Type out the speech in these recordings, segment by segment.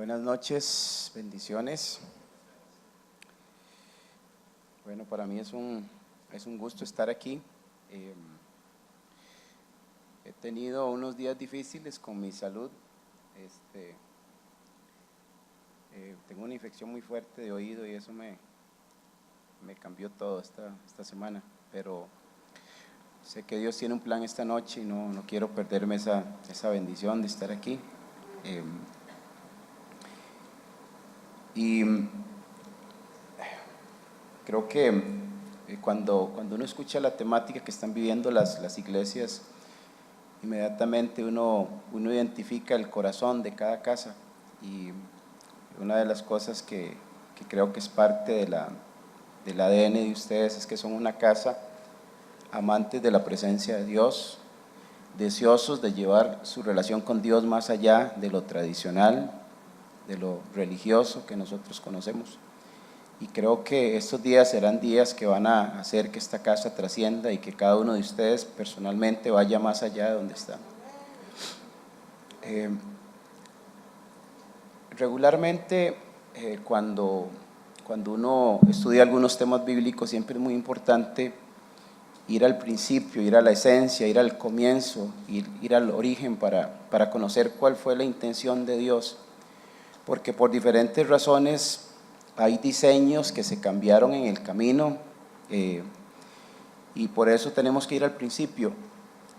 Buenas noches, bendiciones. Bueno, para mí es un gusto estar aquí. He tenido unos días difíciles con mi salud. Tengo una infección muy fuerte de oído y eso me cambió todo esta semana, pero sé que Dios tiene un plan esta noche y no quiero perderme esa bendición de estar aquí. Y creo que cuando uno escucha la temática que están viviendo las iglesias, inmediatamente uno identifica el corazón de cada casa, y una de las cosas que creo que es parte del ADN de ustedes es que son una casa amantes de la presencia de Dios, deseosos de llevar su relación con Dios más allá de lo tradicional, de lo religioso que nosotros conocemos. Y creo que estos días serán días que van a hacer que esta casa trascienda y que cada uno de ustedes personalmente vaya más allá de donde están. Regularmente cuando uno estudia algunos temas bíblicos, siempre es muy importante ir al principio, ir a la esencia, ir al comienzo, ir al origen para conocer cuál fue la intención de Dios, porque por diferentes razones hay diseños que se cambiaron en el camino, y por eso tenemos que ir al principio.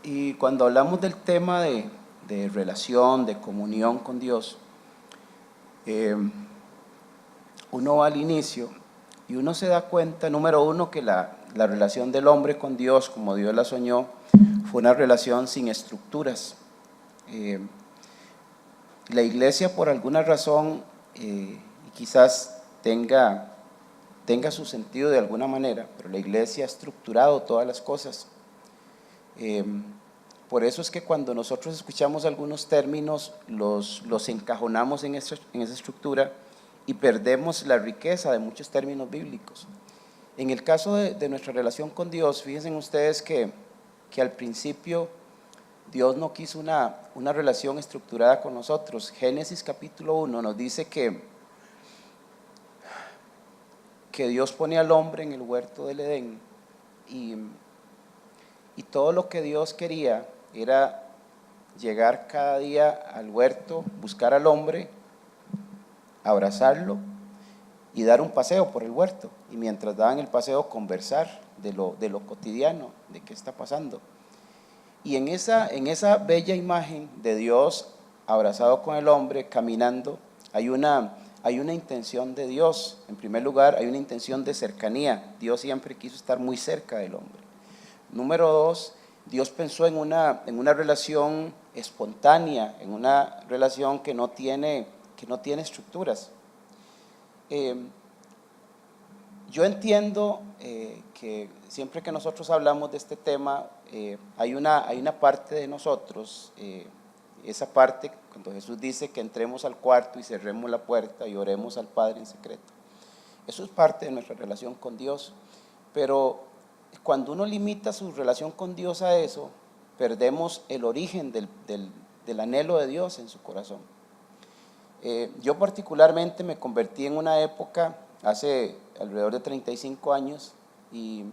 Y cuando hablamos del tema de relación, de comunión con Dios, uno va al inicio y uno se da cuenta, número uno, que la relación del hombre con Dios, como Dios la soñó, fue una relación sin estructuras. La iglesia, por alguna razón, y quizás tenga su sentido de alguna manera, pero la iglesia ha estructurado todas las cosas. Por eso es que cuando nosotros escuchamos algunos términos, los encajonamos en esa estructura y perdemos la riqueza de muchos términos bíblicos. En el caso de nuestra relación con Dios, fíjense ustedes que al principio Dios no quiso una relación estructurada con nosotros. Génesis capítulo 1 nos dice que Dios pone al hombre en el huerto del Edén, y todo lo que Dios quería era llegar cada día al huerto, buscar al hombre, abrazarlo y dar un paseo por el huerto, y mientras daban el paseo conversar de lo cotidiano, de qué está pasando. Y en esa bella imagen de Dios abrazado con el hombre, caminando, hay una intención de Dios. En primer lugar, hay una intención de cercanía. Dios siempre quiso estar muy cerca del hombre. Número dos, Dios pensó en una relación espontánea, en una relación que no tiene estructuras. Yo entiendo que siempre que nosotros hablamos de este tema, hay una parte de nosotros, esa parte cuando Jesús dice que entremos al cuarto y cerremos la puerta y oremos al Padre en secreto. Eso es parte de nuestra relación con Dios, pero cuando uno limita su relación con Dios a eso, perdemos el origen del anhelo de Dios en su corazón. Yo particularmente me convertí en una época, hace alrededor de 35 años, y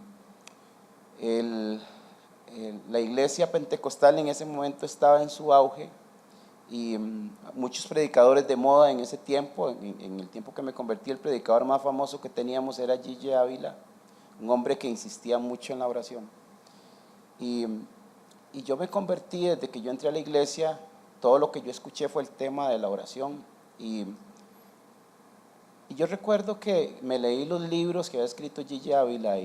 la iglesia pentecostal en ese momento estaba en su auge, y muchos predicadores de moda en ese tiempo, en el tiempo que me convertí, el predicador más famoso que teníamos era G.J. Ávila, un hombre que insistía mucho en la oración. Y yo me convertí, desde que yo entré a la iglesia, todo lo que yo escuché fue el tema de la oración. Y yo recuerdo que me leí los libros que había escrito G.J. Ávila,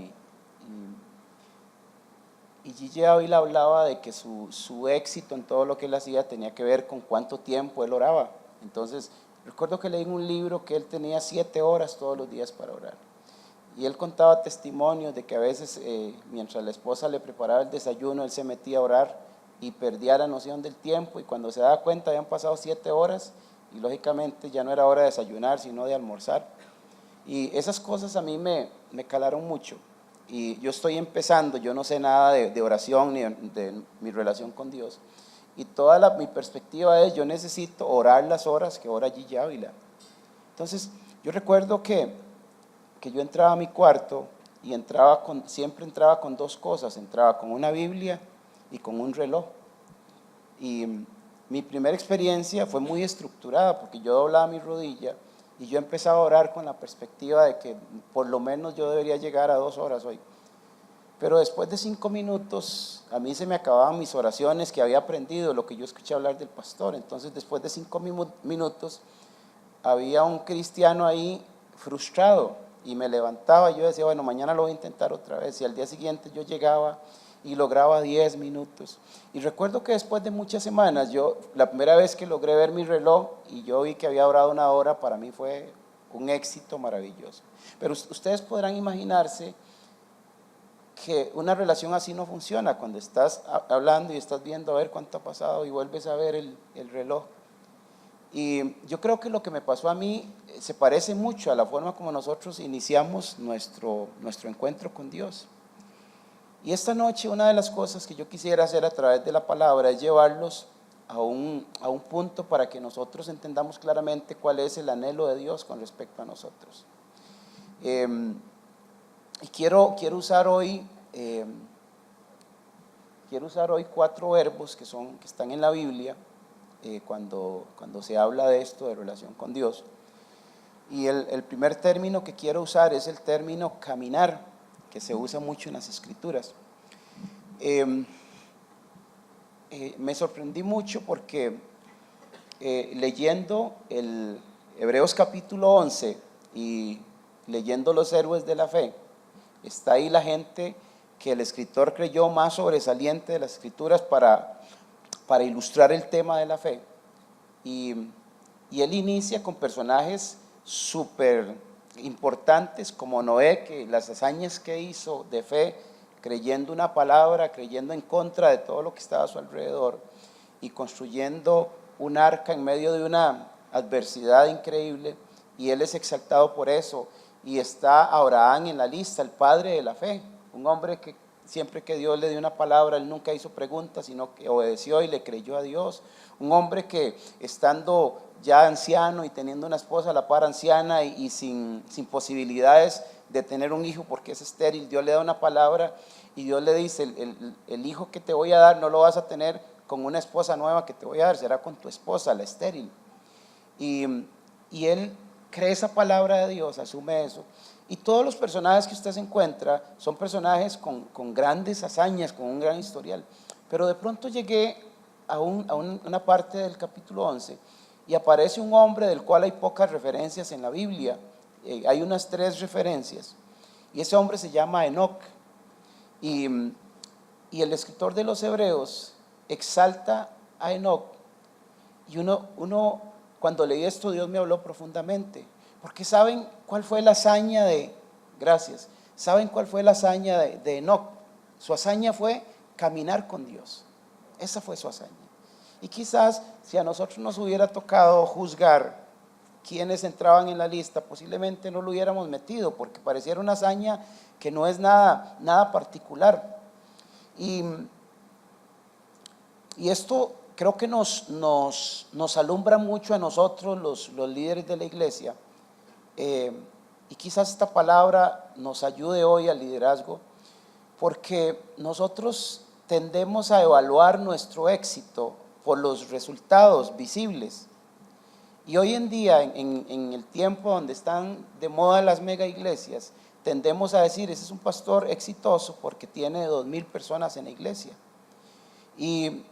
y G.J. Ávila hablaba de que su éxito en todo lo que él hacía tenía que ver con cuánto tiempo él oraba. Entonces, recuerdo que leí en un libro que él tenía 7 horas todos los días para orar. Y él contaba testimonios de que a veces, mientras la esposa le preparaba el desayuno, él se metía a orar y perdía la noción del tiempo, y cuando se daba cuenta habían pasado 7 horas y lógicamente ya no era hora de desayunar, sino de almorzar. Y esas cosas a mí me calaron mucho. Y yo estoy empezando, yo no sé nada de oración ni de mi relación con Dios. y mi perspectiva es, yo necesito orar las horas que ora Gigi Ávila. Entonces, yo recuerdo que yo entraba a mi cuarto y siempre entraba con dos cosas, entraba con una Biblia y con un reloj. Y mi primera experiencia fue muy estructurada porque yo doblaba mi rodilla y yo empezaba a orar con la perspectiva de que por lo menos yo debería llegar a 2 horas hoy. Pero después de 5 minutos, a mí se me acababan mis oraciones que había aprendido, lo que yo escuché hablar del pastor. Entonces, después de 5 minutos, había un cristiano ahí frustrado y me levantaba. Yo decía, bueno, mañana lo voy a intentar otra vez. Y al día siguiente yo llegaba y lograba 10 minutos. Y recuerdo que después de muchas semanas, la primera vez que logré ver mi reloj y yo vi que había orado 1 hora, para mí fue un éxito maravilloso. Pero ustedes podrán imaginarse que una relación así no funciona cuando estás hablando y estás viendo a ver cuánto ha pasado y vuelves a ver el reloj. Y yo creo que lo que me pasó a mí se parece mucho a la forma como nosotros iniciamos nuestro encuentro con Dios. Y esta noche una de las cosas que yo quisiera hacer a través de la palabra es llevarlos a un punto para que nosotros entendamos claramente cuál es el anhelo de Dios con respecto a nosotros. Y quiero usar hoy 4 verbos que están en la Biblia cuando se habla de esto, de relación con Dios. Y el primer término que quiero usar es el término caminar, que se usa mucho en las Escrituras. Me sorprendí mucho porque leyendo el Hebreos capítulo 11 y leyendo los héroes de la fe, está ahí la gente que el escritor creyó más sobresaliente de las Escrituras para ilustrar el tema de la fe. Y él inicia con personajes súper importantes como Noé, que las hazañas que hizo de fe, creyendo una palabra, creyendo en contra de todo lo que estaba a su alrededor y construyendo un arca en medio de una adversidad increíble, y él es exaltado por eso. Y está Abraham en la lista, el padre de la fe, un hombre que siempre que Dios le dio una palabra, él nunca hizo preguntas, sino que obedeció y le creyó a Dios. Un hombre que estando ya anciano y teniendo una esposa a la par anciana y sin posibilidades de tener un hijo porque es estéril, Dios le da una palabra y Dios le dice, el hijo que te voy a dar no lo vas a tener con una esposa nueva que te voy a dar, será con tu esposa, la estéril. Y él cree esa palabra de Dios, asume eso. Y todos los personajes que usted se encuentra son personajes con grandes hazañas, con un gran historial. Pero de pronto llegué a una parte del capítulo 11 y aparece un hombre del cual hay pocas referencias en la Biblia. Hay unas 3 referencias. Y ese hombre se llama Enoc. Y el escritor de los Hebreos exalta a Enoc. Y uno cuando leí esto, Dios me habló profundamente. Porque ¿saben cuál fue la hazaña ¿saben cuál fue la hazaña de Enoc? Su hazaña fue caminar con Dios. Esa fue su hazaña. Y quizás si a nosotros nos hubiera tocado juzgar quienes entraban en la lista, posiblemente no lo hubiéramos metido, porque pareciera una hazaña que no es nada particular. Y esto creo que nos alumbra mucho a nosotros, los líderes de la iglesia. Y quizás esta palabra nos ayude hoy al liderazgo, porque nosotros tendemos a evaluar nuestro éxito por los resultados visibles. Y hoy en día, en el tiempo donde están de moda las mega iglesias, tendemos a decir, ese es un pastor exitoso porque tiene 2,000 personas en la iglesia. Y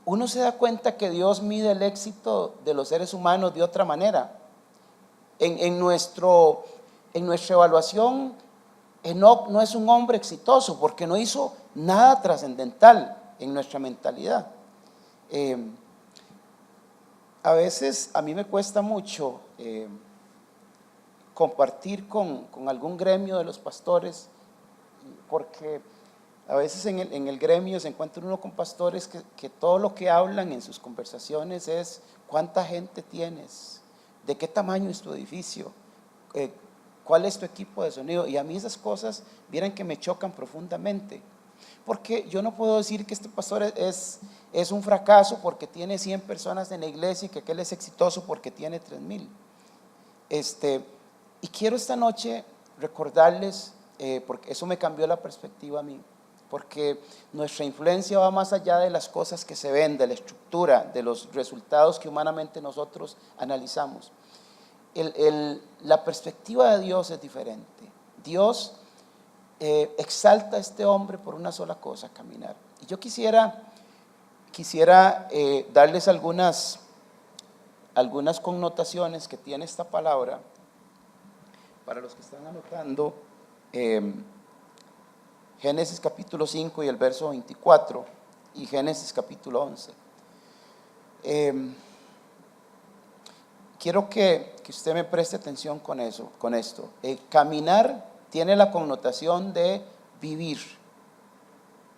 uno se da cuenta que Dios mide el éxito de los seres humanos de otra manera. En nuestra evaluación, Enoc no es un hombre exitoso porque no hizo nada trascendental en nuestra mentalidad. A veces a mí me cuesta mucho compartir con algún gremio de los pastores, porque a veces en el gremio se encuentra uno con pastores que todo lo que hablan en sus conversaciones es cuánta gente tienes, de qué tamaño es tu edificio, cuál es tu equipo de sonido. Y a mí esas cosas, vieran que me chocan profundamente, porque yo no puedo decir que este pastor es es un fracaso porque tiene 100 personas en la iglesia y que aquel es exitoso porque tiene 3,000. Y quiero esta noche recordarles, porque eso me cambió la perspectiva a mí, porque nuestra influencia va más allá de las cosas que se ven, de la estructura, de los resultados que humanamente nosotros analizamos. La perspectiva de Dios es diferente. Dios exalta a este hombre por una sola cosa: caminar. Y yo quisiera darles algunas connotaciones que tiene esta palabra para los que están anotando. Génesis capítulo 5 y el verso 24 y Génesis capítulo 11. Quiero que usted me preste atención con esto. Caminar tiene la connotación de vivir.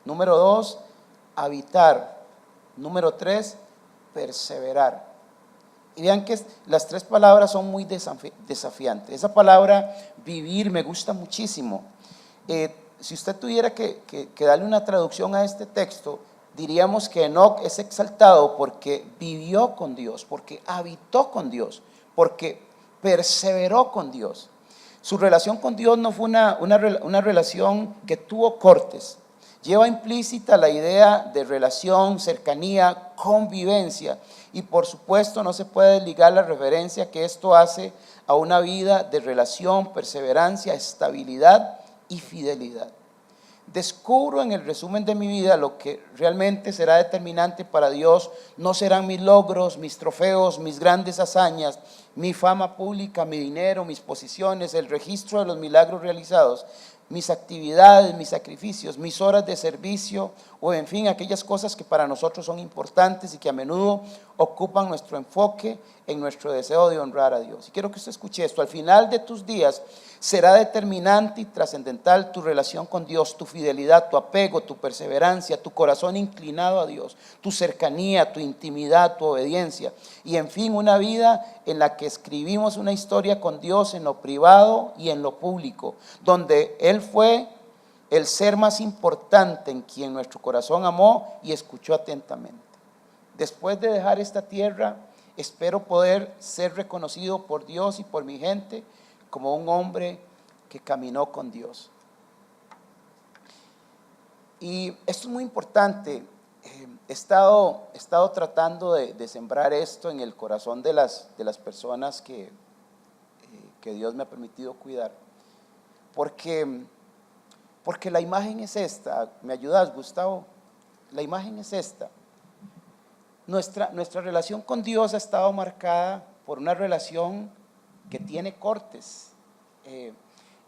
Número 2, habitar. Número 3, perseverar. Y vean que las tres palabras son muy desafiantes. Esa palabra vivir me gusta muchísimo. Si usted tuviera que darle una traducción a este texto, diríamos que Enoc es exaltado porque vivió con Dios, porque habitó con Dios, porque perseveró con Dios. Su relación con Dios no fue una relación que tuvo cortes. Lleva implícita la idea de relación, cercanía, convivencia, y por supuesto no se puede desligar la referencia que esto hace a una vida de relación, perseverancia, estabilidad y fidelidad. Descubro en el resumen de mi vida lo que realmente será determinante para Dios. No serán mis logros, mis trofeos, mis grandes hazañas, mi fama pública, mi dinero, mis posiciones, el registro de los milagros realizados, mis actividades, mis sacrificios, mis horas de servicio, o en fin, aquellas cosas que para nosotros son importantes y que a menudo ocupan nuestro enfoque en nuestro deseo de honrar a Dios. Y quiero que usted escuche esto: al final de tus días será determinante y trascendental tu relación con Dios, tu fidelidad, tu apego, tu perseverancia, tu corazón inclinado a Dios, tu cercanía, tu intimidad, tu obediencia, y en fin, una vida en la que escribimos una historia con Dios en lo privado y en lo público, donde Él fue el ser más importante en quien nuestro corazón amó y escuchó atentamente. Después de dejar esta tierra, espero poder ser reconocido por Dios y por mi gente como un hombre que caminó con Dios. Y esto es muy importante. He estado tratando de sembrar esto en el corazón de las personas que Dios me ha permitido cuidar. Porque la imagen es esta. ¿Me ayudas, Gustavo? La imagen es esta. Nuestra relación con Dios ha estado marcada por una relación que tiene cortes.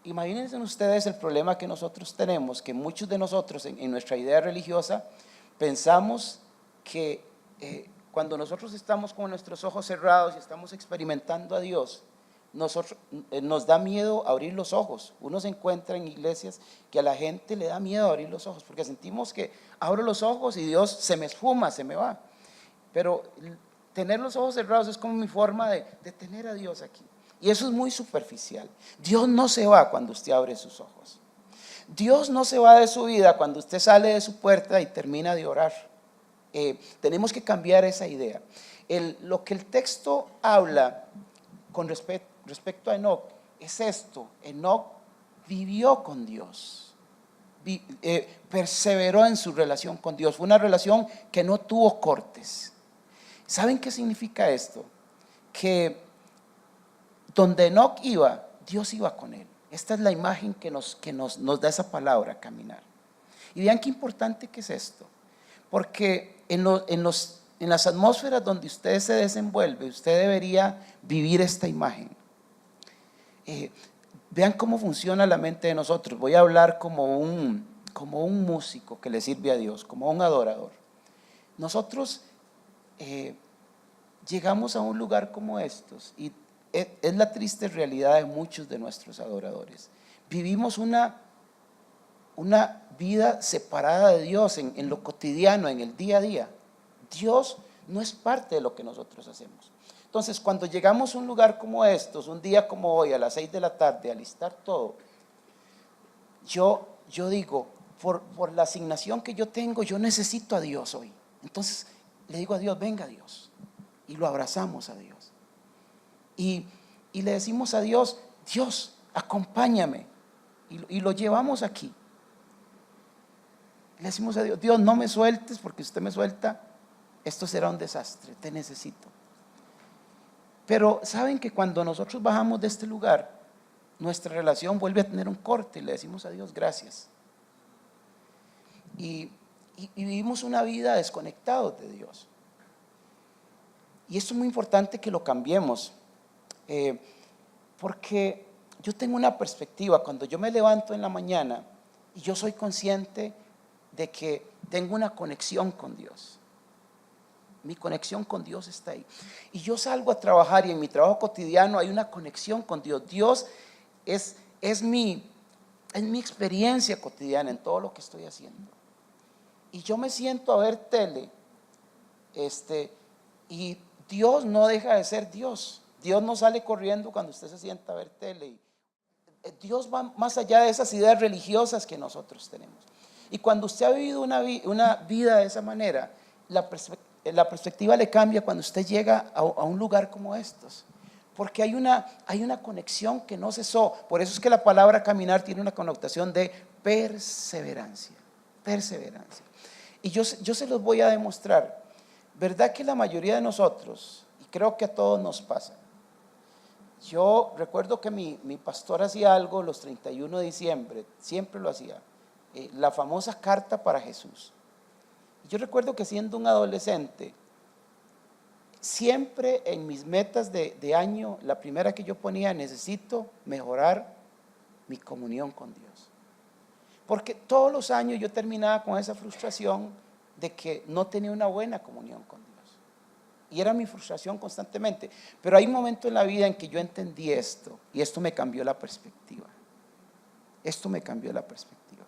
Imagínense ustedes el problema que nosotros tenemos, que muchos de nosotros en nuestra idea religiosa pensamos que cuando nosotros estamos con nuestros ojos cerrados y estamos experimentando a Dios, nos da miedo abrir los ojos. Uno se encuentra en iglesias que a la gente le da miedo abrir los ojos porque sentimos que abro los ojos y Dios se me esfuma, se me va. Pero tener los ojos cerrados es como mi forma de tener a Dios aquí. Y eso es muy superficial. Dios no se va cuando usted abre sus ojos. Dios no se va de su vida cuando usted sale de su puerta y termina de orar. Tenemos que cambiar esa idea. Lo que el texto habla con respecto a Enoc es esto: Enoc vivió con Dios, perseveró en su relación con Dios. Fue una relación que no tuvo cortes. ¿Saben qué significa esto? Que donde Enoc iba, Dios iba con él. Esta es la imagen que nos da esa palabra, caminar. Y vean qué importante que es esto, porque en las atmósferas donde usted se desenvuelve, usted debería vivir esta imagen. Vean cómo funciona la mente de nosotros. Voy a hablar como un músico que le sirve a Dios, como un adorador. Nosotros llegamos a un lugar como estos y es la triste realidad de muchos de nuestros adoradores. Vivimos una vida separada de Dios en lo cotidiano, en el día a día. Dios no es parte de lo que nosotros hacemos. Entonces, cuando llegamos a un lugar como estos, un día como hoy, a las 6 de la tarde, a alistar todo, yo digo, por la asignación que yo tengo, yo necesito a Dios hoy. Entonces le digo a Dios, venga Dios, y lo abrazamos a Dios. Y le decimos a Dios, Dios, acompáñame, y lo llevamos aquí. Le decimos a Dios, Dios, no me sueltes, porque si usted me suelta, esto será un desastre, te necesito. Pero saben que cuando nosotros bajamos de este lugar, nuestra relación vuelve a tener un corte, y le decimos a Dios, gracias. Y vivimos una vida desconectados de Dios. Y esto es muy importante que lo cambiemos, porque yo tengo una perspectiva. Cuando yo me levanto en la mañana y yo soy consciente de que tengo una conexión con Dios, mi conexión con Dios está ahí, y yo salgo a trabajar y en mi trabajo cotidiano hay una conexión con Dios. Dios es mi experiencia cotidiana en todo lo que estoy haciendo. Y yo me siento a ver tele, y Dios no deja de ser Dios. Dios no sale corriendo cuando usted se sienta a ver tele. Dios va más allá de esas ideas religiosas que nosotros tenemos. Y cuando usted ha vivido una vida de esa manera, la perspectiva le cambia cuando usted llega a un lugar como estos. Porque hay una conexión que no cesó. Por eso es que la palabra caminar tiene una connotación de perseverancia. Perseverancia. Y yo se los voy a demostrar. ¿Verdad que la mayoría de nosotros, y creo que a todos nos pasa? Yo recuerdo que mi pastor hacía algo los 31 de diciembre, siempre lo hacía, la famosa carta para Jesús. Yo recuerdo que siendo un adolescente, siempre en mis metas de año, la primera que yo ponía, necesito mejorar mi comunión con Dios. Porque todos los años yo terminaba con esa frustración de que no tenía una buena comunión con Dios. Y era mi frustración constantemente. Pero hay un momento en la vida en que yo entendí esto, y esto me cambió la perspectiva. Esto me cambió la perspectiva.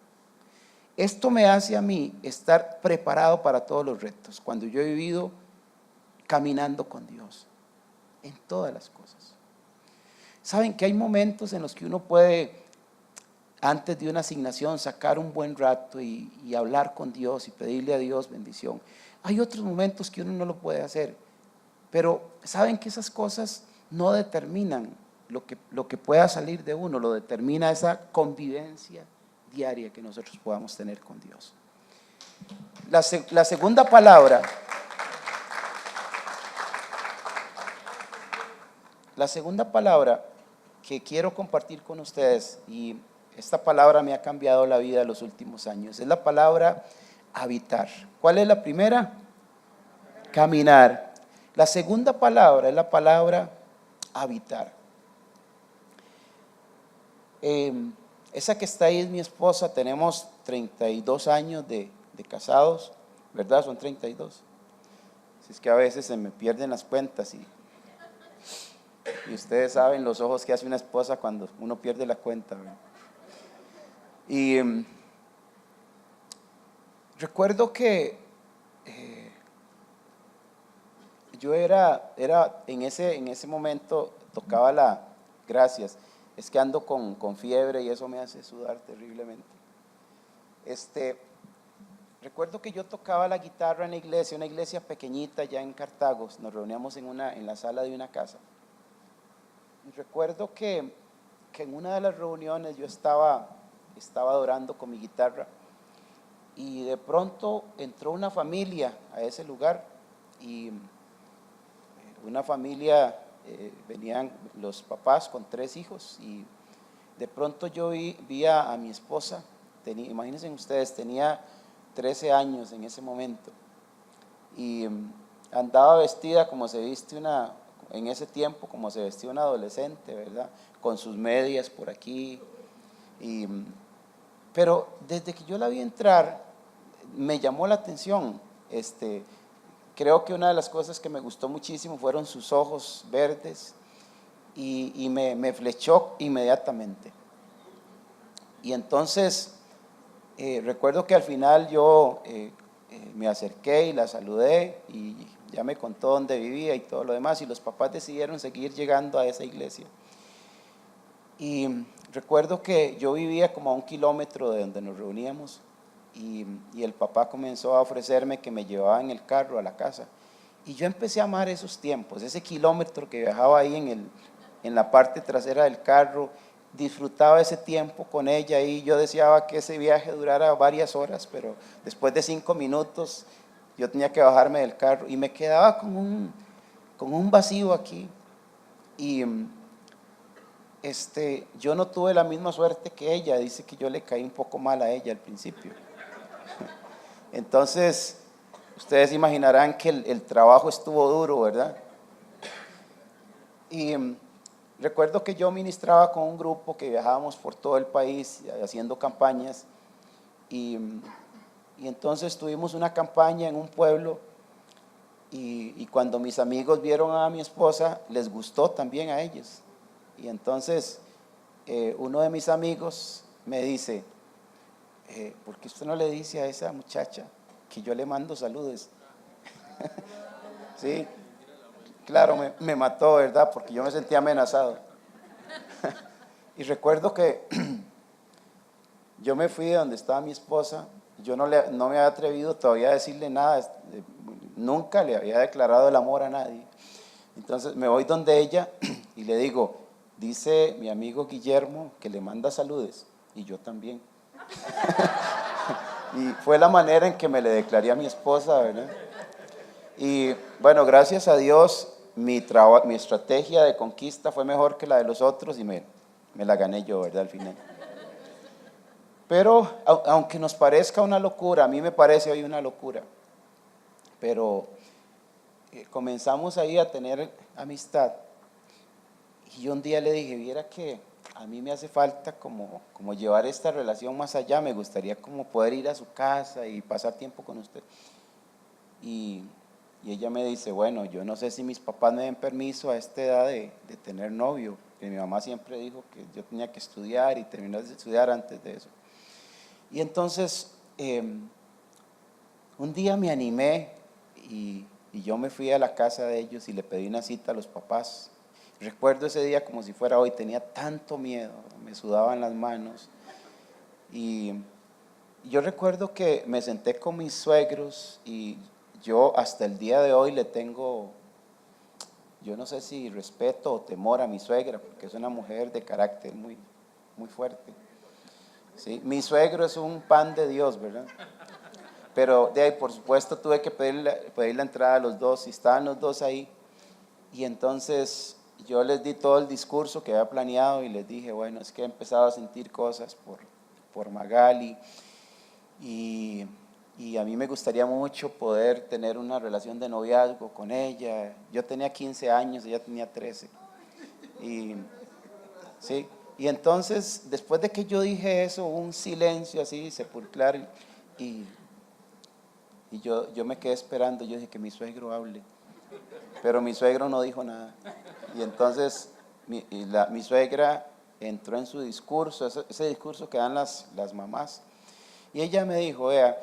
Esto me hace a mí estar preparado para todos los retos, cuando yo he vivido caminando con Dios, en todas las cosas. Saben que hay momentos en los que uno puede, antes de una asignación, sacar un buen rato y hablar con Dios y pedirle a Dios bendición. Hay otros momentos que uno no lo puede hacer, pero saben que esas cosas no determinan lo que pueda salir de uno, lo determina esa convivencia diaria que nosotros podamos tener con Dios. La segunda palabra, que quiero compartir con ustedes, y esta palabra me ha cambiado la vida en los últimos años, es la palabra habitar. ¿Cuál es la primera? Caminar. La segunda palabra es la palabra habitar. Esa que está ahí es mi esposa. Tenemos 32 años de casados, ¿verdad? Son 32. Así es que a veces se me pierden las cuentas y ustedes saben los ojos que hace una esposa cuando uno pierde la cuenta, ¿verdad? Y recuerdo que yo era en ese momento tocaba gracias, es que ando con fiebre y eso me hace sudar terriblemente. Recuerdo que yo tocaba la guitarra en la iglesia, una iglesia pequeñita ya en Cartago. Nos reuníamos en la sala de una casa. Y recuerdo que en una de las reuniones yo estaba adorando con mi guitarra, y de pronto entró una familia a ese lugar, y una familia, venían los papás con 3 hijos, y de pronto yo vi a mi esposa, imagínense ustedes, tenía 13 años en ese momento, y andaba vestida como se viste en ese tiempo, como se vestía una adolescente, ¿verdad? Con sus medias por aquí, pero desde que yo la vi entrar, me llamó la atención. Creo que una de las cosas que me gustó muchísimo fueron sus ojos verdes, y me flechó inmediatamente. Y entonces recuerdo que al final yo me acerqué y la saludé, y ya me contó dónde vivía y todo lo demás, y los papás decidieron seguir llegando a esa iglesia. Y recuerdo que yo vivía como a 1 kilómetro de donde nos reuníamos, y el papá comenzó a ofrecerme que me llevaba en el carro a la casa. Y yo empecé a amar esos tiempos, ese kilómetro que viajaba ahí en la parte trasera del carro, disfrutaba ese tiempo con ella y yo deseaba que ese viaje durara varias horas, pero después de 5 minutos yo tenía que bajarme del carro y me quedaba con un vacío aquí. Y yo no tuve la misma suerte que ella, dice que yo le caí un poco mal a ella al principio. Entonces, ustedes imaginarán que el trabajo estuvo duro, ¿verdad? Y recuerdo que yo ministraba con un grupo que viajábamos por todo el país haciendo campañas y entonces tuvimos una campaña en un pueblo y cuando mis amigos vieron a mi esposa, les gustó también a ellos. Y entonces uno de mis amigos me dice, ¿por qué usted no le dice a esa muchacha que yo le mando saludos? Sí, claro, me mató, ¿verdad? Porque yo me sentía amenazado. Y recuerdo que yo me fui de donde estaba mi esposa, yo no me había atrevido todavía a decirle nada, nunca le había declarado el amor a nadie. Entonces me voy donde ella y le digo, dice mi amigo Guillermo que le manda saludos, y yo también. Y fue la manera en que me le declaré a mi esposa, ¿verdad? Y bueno, gracias a Dios, mi estrategia de conquista fue mejor que la de los otros y me la gané yo, ¿verdad? Al final. Pero aunque nos parezca una locura, a mí me parece hoy una locura, pero comenzamos ahí a tener amistad. Y yo un día le dije, viera que a mí me hace falta como llevar esta relación más allá, me gustaría como poder ir a su casa y pasar tiempo con usted. Y ella me dice, bueno, yo no sé si mis papás me den permiso a esta edad de tener novio, que mi mamá siempre dijo que yo tenía que estudiar y terminar de estudiar antes de eso. Y entonces, un día me animé y yo me fui a la casa de ellos y le pedí una cita a los papás. Recuerdo ese día como si fuera hoy, tenía tanto miedo, me sudaban las manos. Y yo recuerdo que me senté con mis suegros y yo hasta el día de hoy le tengo, yo no sé si respeto o temor a mi suegra, porque es una mujer de carácter muy, muy fuerte. ¿Sí? Mi suegro es un pan de Dios, ¿verdad? Pero de ahí, por supuesto, tuve que pedir la entrada a los dos y estaban los dos ahí. Y entonces yo les di todo el discurso que había planeado y les dije, bueno, es que he empezado a sentir cosas por Magali y a mí me gustaría mucho poder tener una relación de noviazgo con ella. Yo tenía 15 años, ella tenía 13. Y, sí, y entonces, después de que yo dije eso, hubo un silencio así sepulcral y yo me quedé esperando, yo dije que mi suegro hable, pero mi suegro no dijo nada. Y entonces mi suegra entró en su discurso, ese discurso que dan las mamás, y ella me dijo, vea,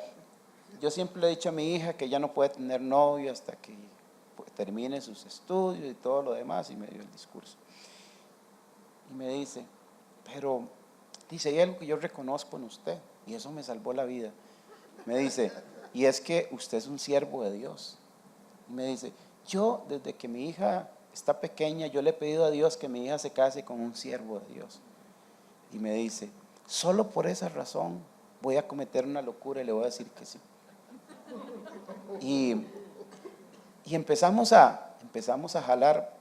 yo siempre le he dicho a mi hija que ella no puede tener novio hasta que termine sus estudios y todo lo demás, y me dio el discurso. Y me dice, pero, dice, hay algo que yo reconozco en usted, y eso me salvó la vida. Me dice, y es que usted es un siervo de Dios. Y me dice, yo desde que mi hija está pequeña, yo le he pedido a Dios que mi hija se case con un siervo de Dios. Y me dice, solo por esa razón voy a cometer una locura y le voy a decir que sí. Y empezamos a jalar,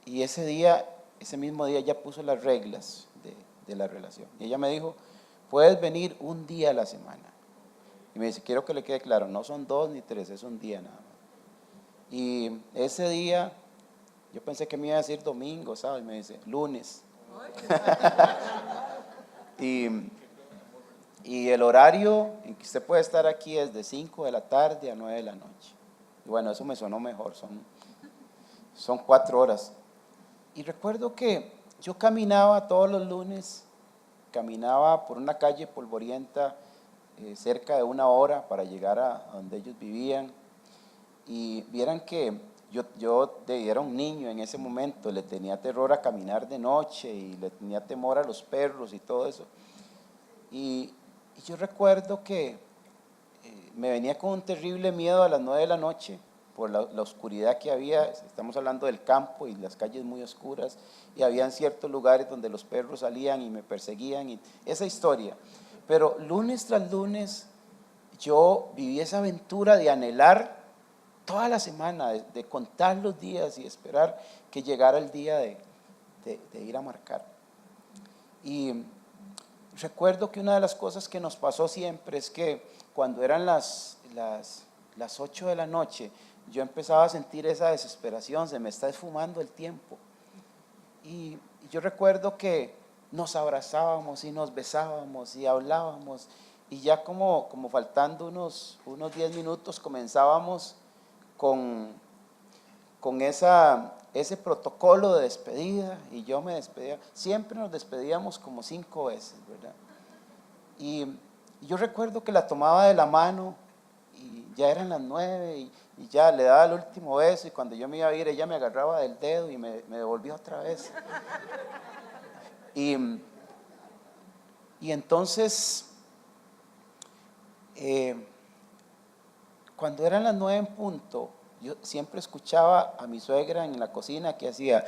y ese mismo día ella puso las reglas de la relación. Y ella me dijo, puedes venir un día a la semana. Y me dice, quiero que le quede claro, no son 2 ni 3, es un día nada más. Y ese día, yo pensé que me iba a decir domingo, ¿sabes? Y me dice, lunes. Y el horario en que usted puede estar aquí es de 5 de la tarde a 9 de la noche. Y bueno, eso me sonó mejor, son 4 horas. Y recuerdo que yo caminaba todos los lunes, caminaba por una calle polvorienta, cerca de 1 hora para llegar a donde ellos vivían. Y vieran que yo era un niño en ese momento, le tenía terror a caminar de noche y le tenía temor a los perros y todo eso. Y yo recuerdo que me venía con un terrible miedo a las 9 de la noche por la oscuridad que había. Estamos hablando del campo y las calles muy oscuras, y habían ciertos lugares donde los perros salían y me perseguían, y esa historia. Pero lunes tras lunes yo viví esa aventura de anhelar toda la semana, de contar los días y esperar que llegara el día de ir a marcar. Y recuerdo que una de las cosas que nos pasó siempre es que cuando eran las 8 de la noche, yo empezaba a sentir esa desesperación, se me está esfumando el tiempo. Y yo recuerdo que nos abrazábamos y nos besábamos y hablábamos, y ya como faltando unos 10 minutos comenzábamos con ese protocolo de despedida, y yo me despedía. Siempre nos despedíamos como 5 veces, ¿verdad? Y yo recuerdo que la tomaba de la mano y ya eran las 9 y ya le daba el último beso, y cuando yo me iba a ir ella me agarraba del dedo y me devolvía otra vez. Y entonces, cuando eran las 9 en punto, yo siempre escuchaba a mi suegra en la cocina que hacía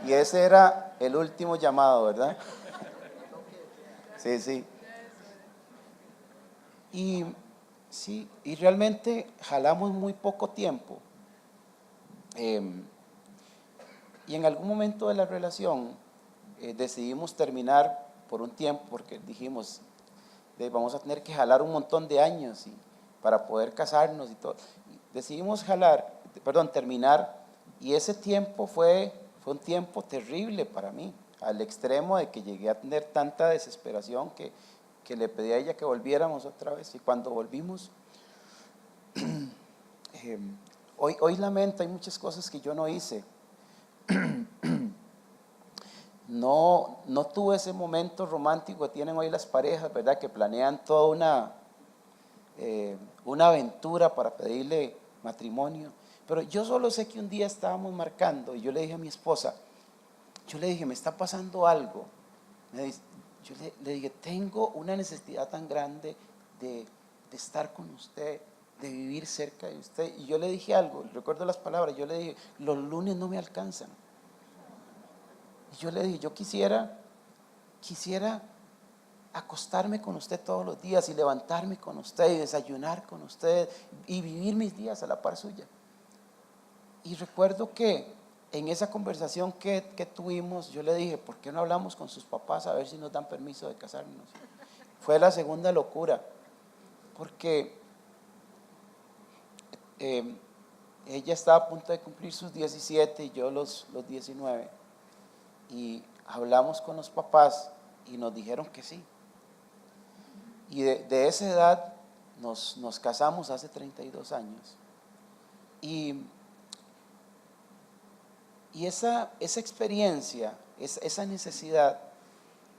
y ese era el último llamado, ¿verdad? Sí, sí. Y realmente jalamos muy poco tiempo. Y en algún momento de la relación decidimos terminar por un tiempo, porque dijimos, vamos a tener que jalar un montón de años para poder casarnos y todo. Decidimos terminar, y ese tiempo fue un tiempo terrible para mí, al extremo de que llegué a tener tanta desesperación que le pedí a ella que volviéramos otra vez. Y cuando volvimos, hoy lamento, hay muchas cosas que yo no hice. No tuve ese momento romántico que tienen hoy las parejas, ¿verdad? Que planean toda una aventura para pedirle matrimonio. Pero yo solo sé que un día estábamos marcando y yo le dije a mi esposa, me está pasando algo. Yo le dije, tengo una necesidad tan grande de estar con usted, de vivir cerca de usted. Y yo le dije algo, recuerdo las palabras, yo le dije, los lunes no me alcanzan. Y yo le dije, yo quisiera acostarme con usted todos los días y levantarme con usted y desayunar con usted y vivir mis días a la par suya. Y recuerdo que en esa conversación que tuvimos, yo le dije, ¿por qué no hablamos con sus papás a ver si nos dan permiso de casarnos? Fue la segunda locura, porque ella estaba a punto de cumplir sus 17 y yo los 19. Y hablamos con los papás y nos dijeron que sí. Y de esa edad nos casamos hace 32 años. Y esa experiencia, esa necesidad,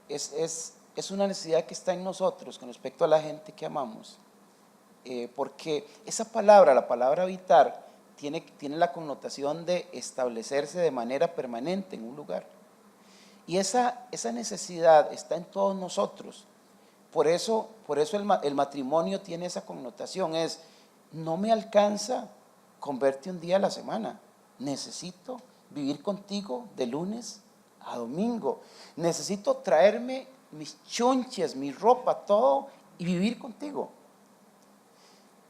es una necesidad que está en nosotros con respecto a la gente que amamos. Porque esa palabra, la palabra habitar, tiene la connotación de establecerse de manera permanente en un lugar. Y esa necesidad está en todos nosotros. Por eso el matrimonio tiene esa connotación, no me alcanza con verte un día a la semana, necesito vivir contigo de lunes a domingo, necesito traerme mis chunches, mi ropa, todo, y vivir contigo.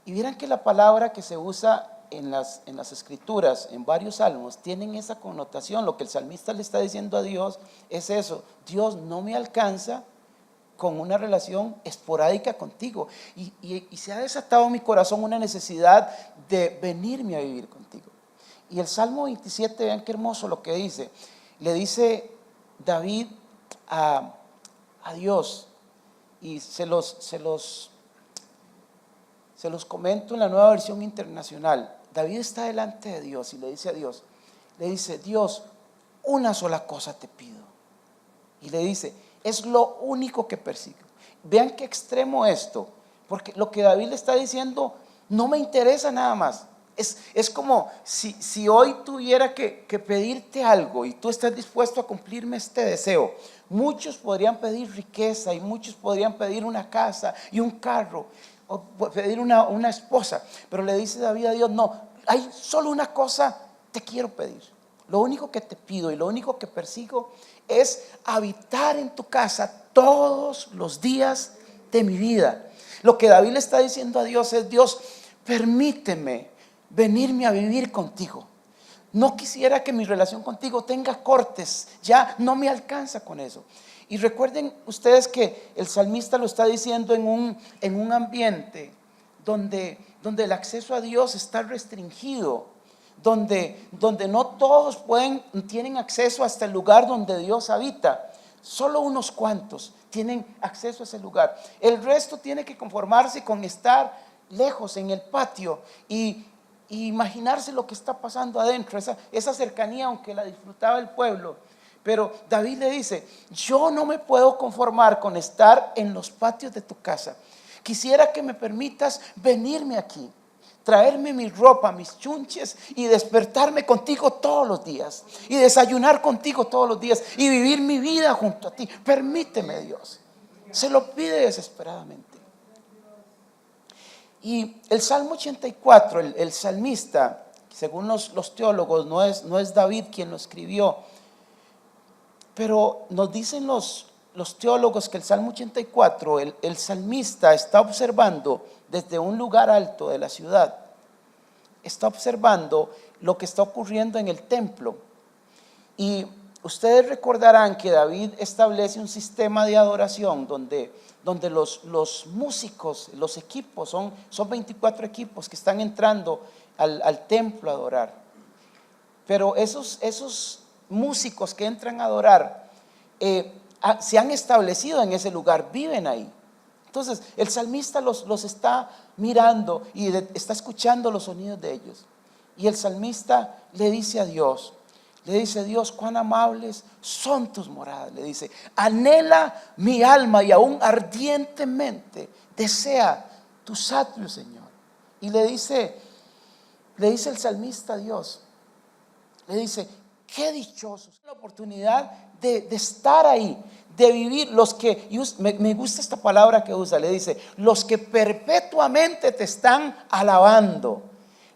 Y vieran que la palabra que se usa en las escrituras, en varios salmos, tienen esa connotación. Lo que el salmista le está diciendo a Dios es eso: Dios, no me alcanza con una relación esporádica contigo, y se ha desatado en mi corazón una necesidad de venirme a vivir contigo. Y el Salmo 27, vean qué hermoso lo que dice. Le dice David a Dios, y se los comento en la Nueva Versión Internacional. David está delante de Dios y le dice a Dios, Dios, una sola cosa te pido. Y le dice, es lo único que persigo. Vean qué extremo esto, porque lo que David le está diciendo, no me interesa nada más. Es como si hoy tuviera que pedirte algo y tú estás dispuesto a cumplirme este deseo. Muchos podrían pedir riqueza y muchos podrían pedir una casa y un carro o pedir una esposa. Pero le dice David a Dios, no, hay solo una cosa te quiero pedir. Lo único que te pido y lo único que persigo es habitar en tu casa todos los días de mi vida. Lo que David le está diciendo a Dios es: Dios, permíteme venirme a vivir contigo. No quisiera que mi relación contigo tenga cortes, ya no me alcanza con eso. Y recuerden ustedes que el salmista lo está diciendo en un ambiente donde el acceso a Dios está restringido, donde no todos tienen acceso hasta el lugar donde Dios habita. Solo unos cuantos tienen acceso a ese lugar. El resto tiene que conformarse con estar lejos en el patio y imaginarse lo que está pasando adentro, esa cercanía, aunque la disfrutaba el pueblo. Pero David le dice: yo no me puedo conformar con estar en los patios de tu casa. Quisiera que me permitas venirme aquí, traerme mi ropa, mis chunches y despertarme contigo todos los días y desayunar contigo todos los días y vivir mi vida junto a ti. Permíteme, Dios. Se lo pide desesperadamente. Y el Salmo 84, el salmista, según los teólogos, no es David quien lo escribió, pero nos dicen los teólogos que el Salmo 84, el salmista está observando desde un lugar alto de la ciudad, está observando lo que está ocurriendo en el templo. Y ustedes recordarán que David establece un sistema de adoración donde los músicos, los equipos, son 24 equipos que están entrando al templo a adorar. Pero esos músicos que entran a adorar se han establecido en ese lugar, viven ahí. Entonces el salmista los está mirando y está escuchando los sonidos de ellos. Y el salmista le dice a Dios: Dios, cuán amables son tus moradas. Le dice: anhela mi alma y aún ardientemente desea tus atrios, Señor. Y le dice el salmista a Dios, le dice: qué dichosos, la oportunidad de estar ahí, de vivir. Los que, me gusta esta palabra que usa, le dice: los que perpetuamente te están alabando.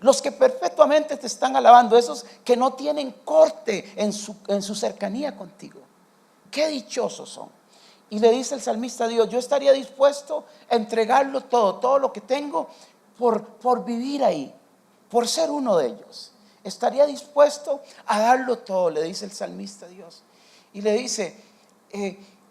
Los que perpetuamente te están alabando, esos que no tienen corte en su cercanía contigo. Qué dichosos son. Y le dice el salmista a Dios: yo estaría dispuesto a entregarlo todo lo que tengo por vivir ahí, por ser uno de ellos. Estaría dispuesto a darlo todo, le dice el salmista a Dios. Y le dice: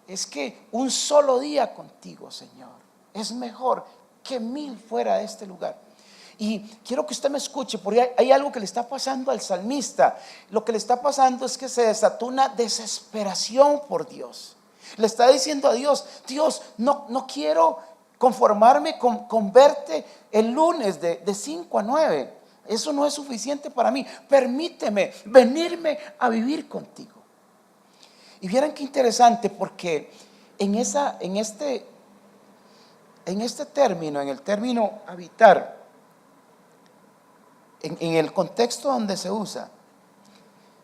es que un solo día contigo, Señor, es mejor que 1000 fuera de este lugar. Y quiero que usted me escuche, porque hay algo que le está pasando al salmista. Lo que le está pasando es que se desató una desesperación por Dios. Le está diciendo a Dios: Dios, no quiero conformarme con verte el lunes de 5 a 9. Eso no es suficiente para mí. Permíteme venirme a vivir contigo. Y vieran qué interesante, porque en este término, en el término habitar, en el contexto donde se usa,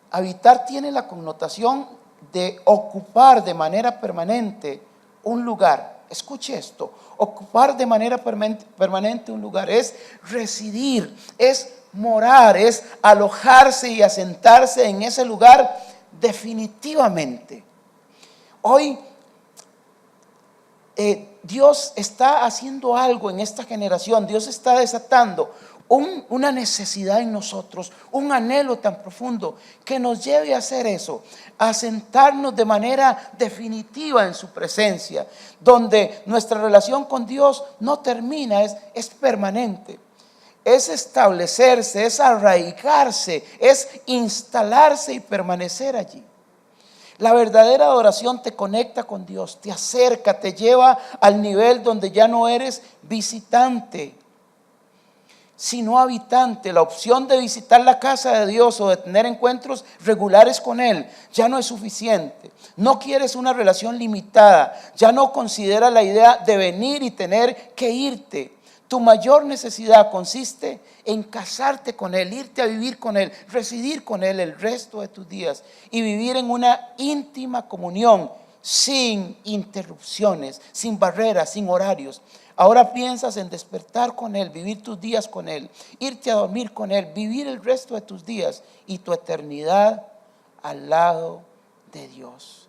habitar tiene la connotación de ocupar de manera permanente un lugar. Escuche esto: ocupar de manera permanente un lugar es residir, es morar, es alojarse y asentarse en ese lugar definitivamente. Hoy Dios está haciendo algo en esta generación. Dios está desatando una necesidad en nosotros, un anhelo tan profundo que nos lleve a hacer eso, a sentarnos de manera definitiva en su presencia, donde nuestra relación con Dios no termina, es permanente, es establecerse, es arraigarse, es instalarse y permanecer allí. La verdadera adoración te conecta con Dios, te acerca, te lleva al nivel donde ya no eres visitante, sino habitante. La opción de visitar la casa de Dios o de tener encuentros regulares con Él ya no es suficiente. No quieres una relación limitada, ya no consideras la idea de venir y tener que irte. Tu mayor necesidad consiste en casarte con Él, irte a vivir con Él, residir con Él el resto de tus días y vivir en una íntima comunión sin interrupciones, sin barreras, sin horarios. Ahora piensas en despertar con Él, vivir tus días con Él, irte a dormir con Él, vivir el resto de tus días y tu eternidad al lado de Dios.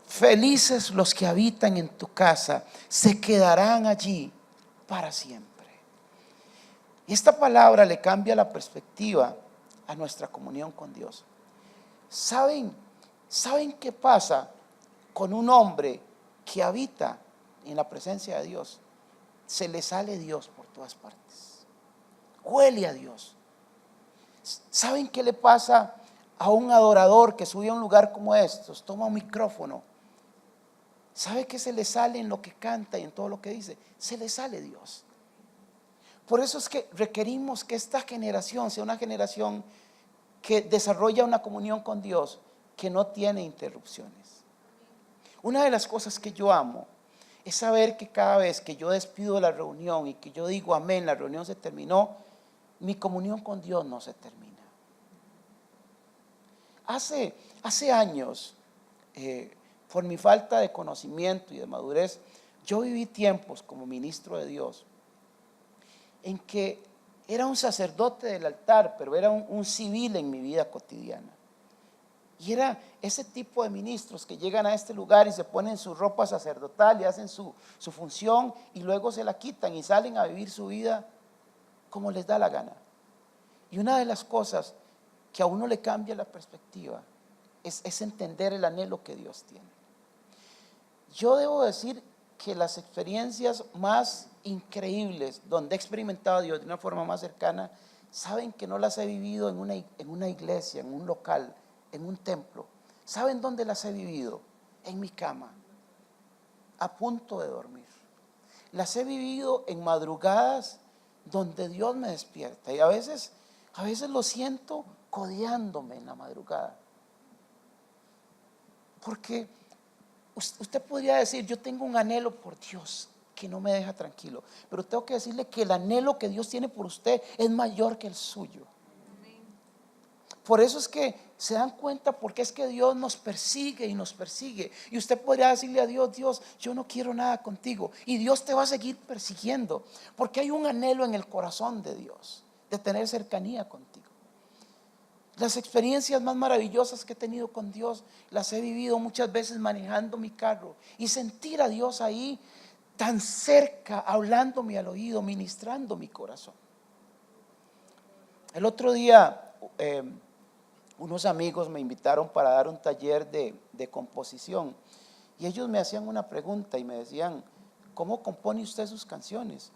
Felices los que habitan en tu casa, se quedarán allí para siempre. Esta palabra le cambia la perspectiva a nuestra comunión con Dios. ¿Saben qué pasa con un hombre que habita en la presencia de Dios? Se le sale Dios por todas partes. Huele a Dios. ¿Saben qué le pasa a un adorador que sube a un lugar como estos? Toma un micrófono. ¿Sabe qué se le sale en lo que canta y en todo lo que dice? Se le sale Dios. Por eso es que requerimos que esta generación sea una generación que desarrolla una comunión con Dios que no tiene interrupciones. Una de las cosas que yo amo es saber que cada vez que yo despido la reunión y que yo digo amén, la reunión se terminó, mi comunión con Dios no se termina. Hace años, por mi falta de conocimiento y de madurez, yo viví tiempos como ministro de Dios en que era un sacerdote del altar, pero era un civil en mi vida cotidiana. Y era ese tipo de ministros que llegan a este lugar y se ponen su ropa sacerdotal y hacen su función y luego se la quitan y salen a vivir su vida como les da la gana. Y una de las cosas que a uno le cambia la perspectiva es entender el anhelo que Dios tiene. Yo debo decir que las experiencias más increíbles donde he experimentado a Dios de una forma más cercana, saben que no las he vivido en una iglesia, en un local, en un templo. ¿Saben dónde las he vivido? En mi cama, a punto de dormir. Las he vivido en madrugadas donde Dios me despierta y a veces lo siento codeándome en la madrugada. Porque usted podría decir, yo tengo un anhelo por Dios que no me deja tranquilo, pero tengo que decirle que el anhelo que Dios tiene por usted es mayor que el suyo. Por eso es que se dan cuenta porque es que Dios nos persigue y nos persigue. Y usted podría decirle a Dios, Dios, yo no quiero nada contigo. Y Dios te va a seguir persiguiendo porque hay un anhelo en el corazón de Dios de tener cercanía contigo. Las experiencias más maravillosas que he tenido con Dios las he vivido muchas veces manejando mi carro y sentir a Dios ahí tan cerca, hablándome al oído, ministrando mi corazón. El otro día unos amigos me invitaron para dar un taller de composición y ellos me hacían una pregunta y me decían, ¿cómo compone usted sus canciones?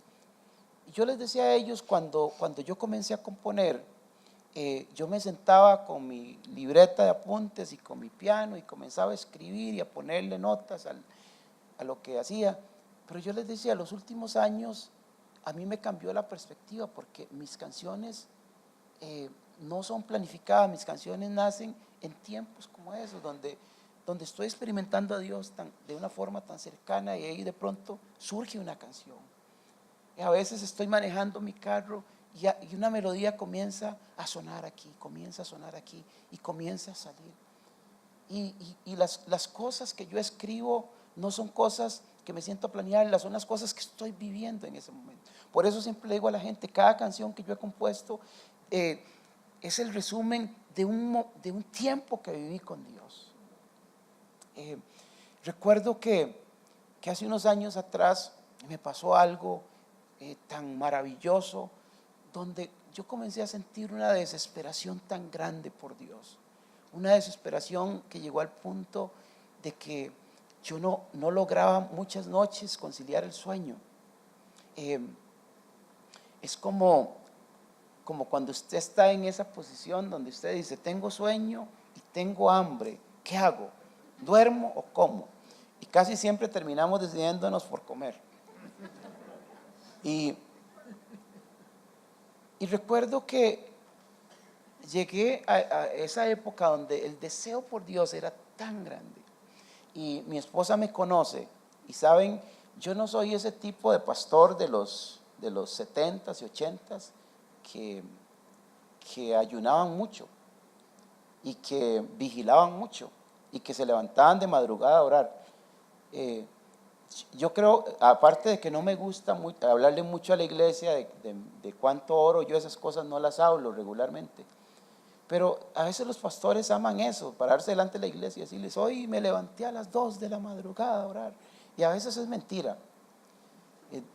Y yo les decía a ellos, cuando yo comencé a componer, yo me sentaba con mi libreta de apuntes y con mi piano y comenzaba a escribir y a ponerle notas a lo que hacía. Pero yo les decía, los últimos años a mí me cambió la perspectiva porque mis canciones no son planificadas, mis canciones nacen en tiempos como esos, donde estoy experimentando a Dios de una forma tan cercana y ahí de pronto surge una canción. Y a veces estoy manejando mi carro y una melodía comienza a sonar aquí, comienza a sonar aquí y comienza a salir. Y las cosas que yo escribo no son cosas que me siento a planearlas, son las cosas que estoy viviendo en ese momento. Por eso siempre le digo a la gente, cada canción que yo he compuesto es el resumen de un tiempo que viví con Dios. Recuerdo que hace unos años atrás me pasó algo tan maravilloso, donde yo comencé a sentir una desesperación tan grande por Dios, una desesperación que llegó al punto de que yo no lograba muchas noches conciliar el sueño. Es como cuando usted está en esa posición donde usted dice, tengo sueño y tengo hambre, ¿qué hago? ¿Duermo o como? Y casi siempre terminamos decidiéndonos por comer. Y recuerdo que llegué a esa época donde el deseo por Dios era tan grande. Y mi esposa me conoce y saben, yo no soy ese tipo de pastor de los de los 70s y 80s que ayunaban mucho y que vigilaban mucho y que se levantaban de madrugada a orar. Yo creo, aparte de que no me gusta hablarle mucho a la iglesia de cuánto oro, yo esas cosas no las hablo regularmente. Pero a veces los pastores aman eso, pararse delante de la iglesia y decirles, hoy me levanté a las 2 de la madrugada a orar. Y a veces es mentira.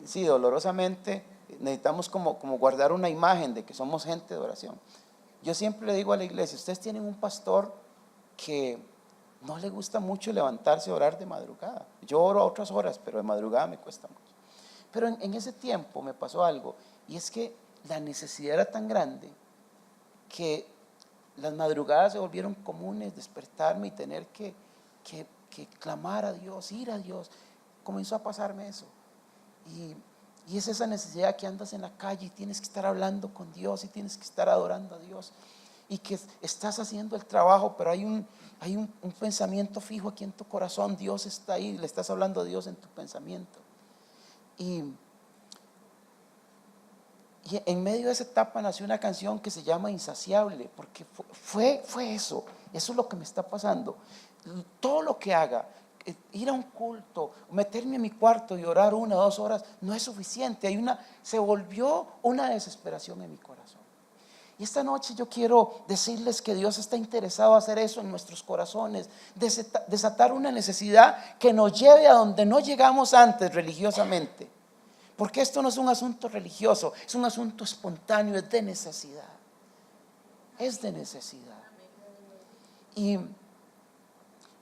Sí, dolorosamente necesitamos como guardar una imagen de que somos gente de oración. Yo siempre le digo a la iglesia, ustedes tienen un pastor que no le gusta mucho levantarse a orar de madrugada. Yo oro a otras horas, pero de madrugada me cuesta mucho. Pero en ese tiempo me pasó algo, y es que la necesidad era tan grande que las madrugadas se volvieron comunes, despertarme y tener que clamar a Dios, ir a Dios. Comenzó a pasarme eso. Y es esa necesidad que andas en la calle y tienes que estar hablando con Dios y tienes que estar adorando a Dios. Y que estás haciendo el trabajo, pero hay un pensamiento fijo aquí en tu corazón. Dios está ahí, le estás hablando a Dios en tu pensamiento. Y en medio de esa etapa nació una canción que se llama Insaciable, porque fue eso es lo que me está pasando. Todo lo que haga, ir a un culto, meterme en mi cuarto y orar 1 o 2 horas, no es suficiente. Se volvió una desesperación en mi corazón. Y esta noche yo quiero decirles que Dios está interesado en hacer eso en nuestros corazones, desatar una necesidad que nos lleve a donde no llegamos antes religiosamente. Porque esto no es un asunto religioso, es un asunto espontáneo, es de necesidad. Es de necesidad. Y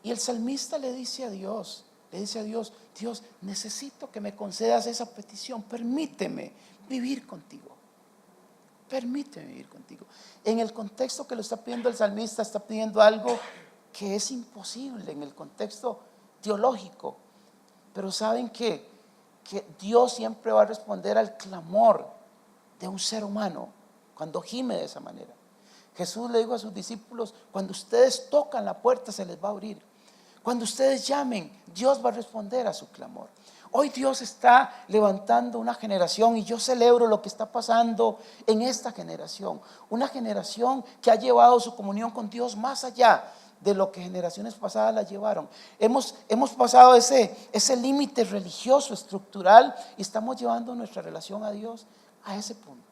el salmista le dice a Dios, Dios, necesito que me concedas esa petición, permíteme vivir contigo. Permíteme vivir contigo. En el contexto que lo está pidiendo el salmista, está pidiendo algo que es imposible en el contexto teológico. Pero saben que Dios siempre va a responder al clamor de un ser humano cuando gime de esa manera. Jesús le dijo a sus discípulos, cuando ustedes tocan la puerta se les va a abrir. Cuando ustedes llamen, Dios va a responder a su clamor. Hoy Dios está levantando una generación y yo celebro lo que está pasando en esta generación. Una generación que ha llevado su comunión con Dios más allá de lo que generaciones pasadas la llevaron. Hemos pasado ese límite religioso, estructural, y estamos llevando nuestra relación a Dios a ese punto.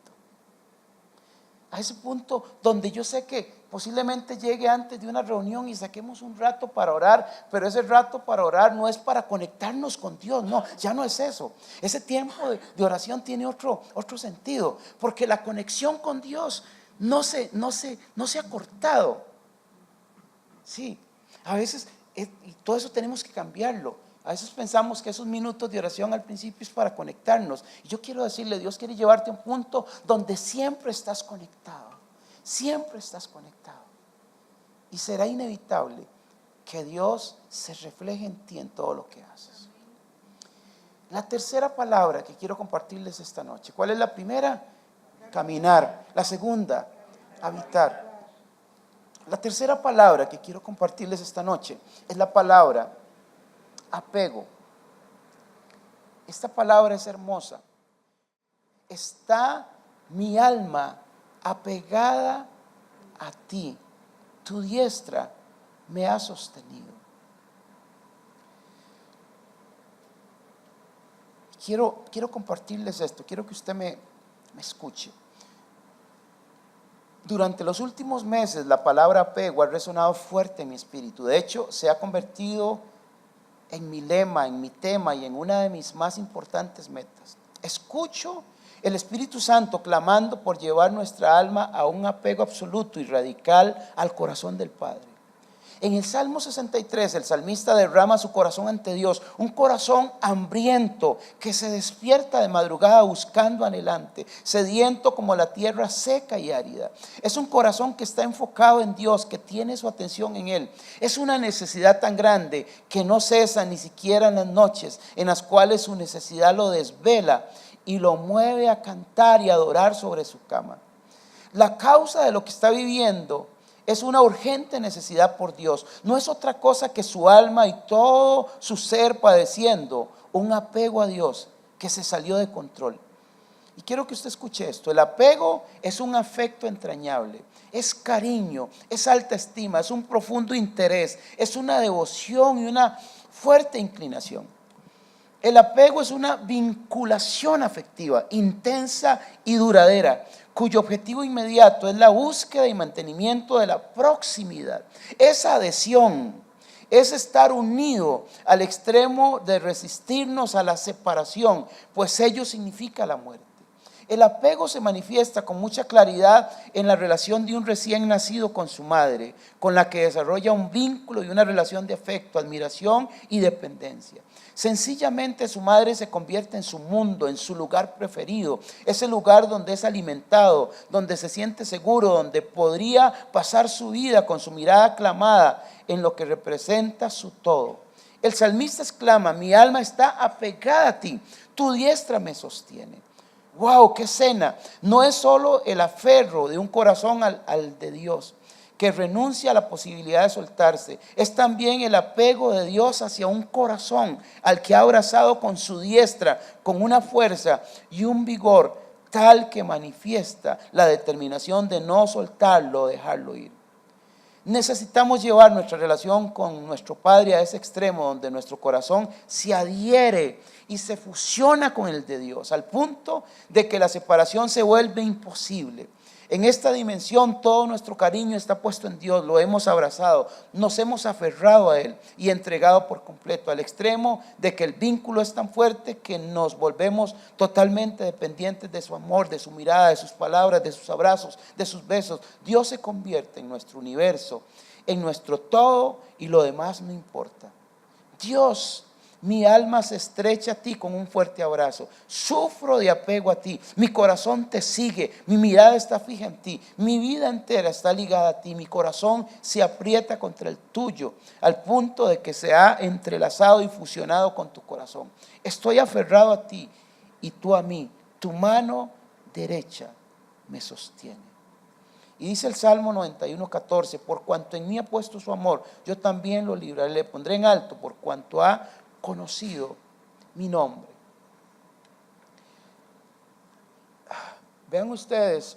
A ese punto donde yo sé que posiblemente llegue antes de una reunión y saquemos un rato para orar, pero ese rato para orar no es para conectarnos con Dios, no, ya no es eso. Ese tiempo de oración tiene otro sentido, porque la conexión con Dios no se ha cortado. Sí, a veces, y todo eso tenemos que cambiarlo. A veces pensamos que esos minutos de oración al principio es para conectarnos. Y yo quiero decirle, Dios quiere llevarte a un punto donde siempre estás conectado. Siempre estás conectado. Y será inevitable que Dios se refleje en ti en todo lo que haces. La tercera palabra que quiero compartirles esta noche. ¿Cuál es la primera? Caminar. La segunda, habitar. La tercera palabra que quiero compartirles esta noche es la palabra apego. Esta palabra es hermosa. Está mi alma apegada a ti. Tu diestra me ha sostenido. Quiero compartirles esto. Quiero que usted me escuche. Durante los últimos meses la palabra apego ha resonado fuerte en mi espíritu. De hecho, se ha convertido en mi lema, en mi tema y en una de mis más importantes metas. Escucho el Espíritu Santo clamando por llevar nuestra alma a un apego absoluto y radical al corazón del Padre. En el Salmo 63, el salmista derrama su corazón ante Dios, un corazón hambriento que se despierta de madrugada buscando anhelante, sediento como la tierra seca y árida. Es un corazón que está enfocado en Dios, que tiene su atención en Él. Es una necesidad tan grande que no cesa ni siquiera en las noches, en las cuales su necesidad lo desvela y lo mueve a cantar y adorar sobre su cama. La causa de lo que está viviendo es una urgente necesidad por Dios. No es otra cosa que su alma y todo su ser padeciendo un apego a Dios que se salió de control. Y quiero que usted escuche esto. El apego es un afecto entrañable, es cariño, es alta estima, es un profundo interés, es una devoción y una fuerte inclinación. El apego es una vinculación afectiva, intensa y duradera, cuyo objetivo inmediato es la búsqueda y mantenimiento de la proximidad. Esa adhesión es estar unido al extremo de resistirnos a la separación, pues ello significa la muerte. El apego se manifiesta con mucha claridad en la relación de un recién nacido con su madre, con la que desarrolla un vínculo y una relación de afecto, admiración y dependencia. Sencillamente su madre se convierte en su mundo, en su lugar preferido, ese lugar donde es alimentado, donde se siente seguro, donde podría pasar su vida con su mirada clavada en lo que representa su todo. El salmista exclama: mi alma está apegada a ti, tu diestra me sostiene. ¡Wow! ¡Qué escena! No es solo el aferro de un corazón al de Dios, que renuncia a la posibilidad de soltarse. Es también el apego de Dios hacia un corazón al que ha abrazado con su diestra, con una fuerza y un vigor tal que manifiesta la determinación de no soltarlo o dejarlo ir. Necesitamos llevar nuestra relación con nuestro Padre a ese extremo donde nuestro corazón se adhiere y se fusiona con el de Dios, al punto de que la separación se vuelve imposible. En esta dimensión todo nuestro cariño está puesto en Dios, lo hemos abrazado, nos hemos aferrado a Él y entregado por completo, al extremo de que el vínculo es tan fuerte que nos volvemos totalmente dependientes de su amor, de su mirada, de sus palabras, de sus abrazos, de sus besos. Dios se convierte en nuestro universo, en nuestro todo, y lo demás no importa. Dios, mi alma se estrecha a ti con un fuerte abrazo. Sufro de apego a ti. Mi corazón te sigue. Mi mirada está fija en ti. Mi vida entera está ligada a ti. Mi corazón se aprieta contra el tuyo, al punto de que se ha entrelazado y fusionado con tu corazón. Estoy aferrado a ti y tú a mí. Tu mano derecha me sostiene. Y dice el Salmo 91:14: por cuanto en mí ha puesto su amor, yo también lo libraré, le pondré en alto, por cuanto ha conocido mi nombre. Vean ustedes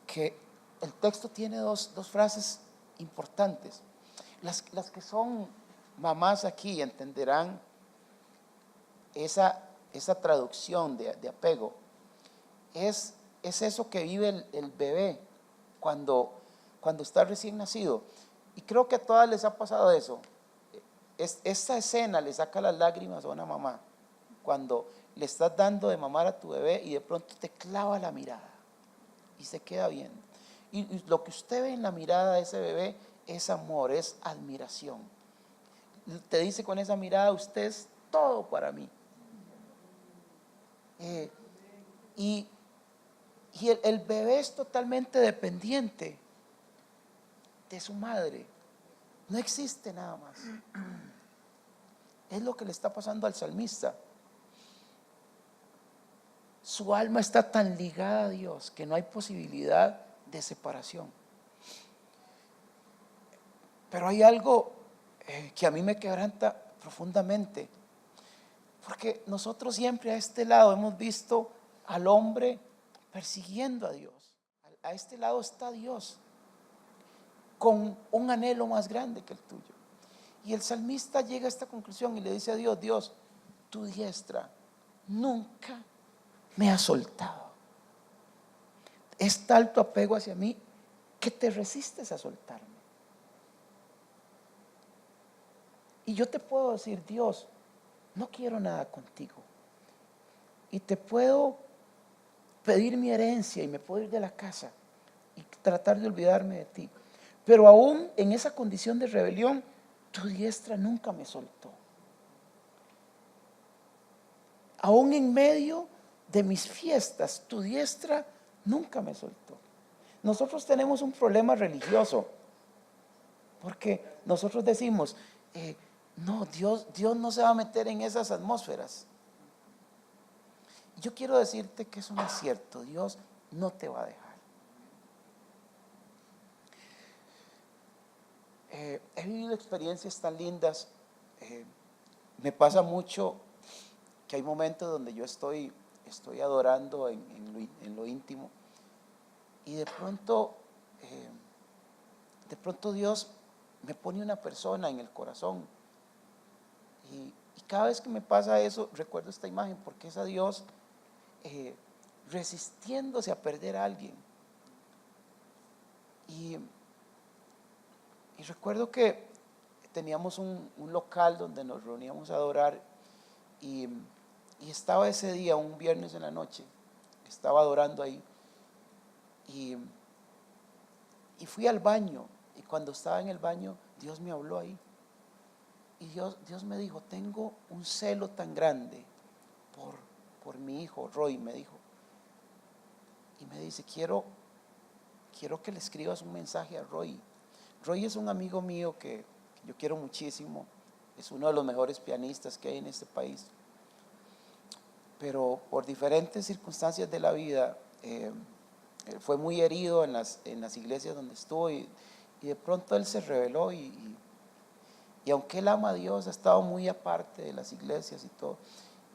que el texto tiene dos frases importantes. Las que son mamás aquí entenderán esa traducción de apego. Es eso que vive el bebé cuando está recién nacido. Y creo que a todas les ha pasado eso. Esta escena le saca las lágrimas a una mamá cuando le estás dando de mamar a tu bebé y de pronto te clava la mirada y se queda viendo. Y lo que usted ve en la mirada de ese bebé es amor, es admiración. Te dice con esa mirada: usted es todo para mí. Y el bebé es totalmente dependiente de su madre. No existe nada más. Es lo que le está pasando al salmista. Su alma está tan ligada a Dios que no hay posibilidad de separación. Pero hay algo que a mí me quebranta profundamente, porque nosotros siempre a este lado hemos visto al hombre persiguiendo a Dios. A este lado está Dios, con un anhelo más grande que el tuyo. Y el salmista llega a esta conclusión y le dice a Dios: Dios, tu diestra nunca me ha soltado. Es tal tu apego hacia mí que te resistes a soltarme. Y yo te puedo decir: Dios, no quiero nada contigo. Y te puedo pedir mi herencia y me puedo ir de la casa y tratar de olvidarme de ti. Pero aún en esa condición de rebelión, tu diestra nunca me soltó. Aún en medio de mis fiestas, tu diestra nunca me soltó. Nosotros tenemos un problema religioso, porque nosotros decimos: no, Dios no se va a meter en esas atmósferas. Yo quiero decirte que eso no es cierto. Dios no te va a dejar. He vivido experiencias tan lindas. Me pasa mucho que hay momentos donde yo estoy estoy adorando en lo íntimo, y de pronto Dios me pone una persona en el corazón, y cada vez que me pasa eso, recuerdo esta imagen, porque es a Dios resistiéndose a perder a alguien. Y recuerdo que teníamos un local donde nos reuníamos a adorar, y estaba ese día, un viernes en la noche, estaba adorando ahí, y fui al baño, y cuando estaba en el baño, Dios me habló ahí, y Dios me dijo: tengo un celo tan grande por mi hijo Roy, me dijo, y me dice: quiero que le escribas un mensaje a Roy. Roy es un amigo mío que yo quiero muchísimo, es uno de los mejores pianistas que hay en este país, pero por diferentes circunstancias de la vida fue muy herido en las iglesias donde estuvo, y de pronto él se rebeló, y aunque él ama a Dios, ha estado muy aparte de las iglesias y todo,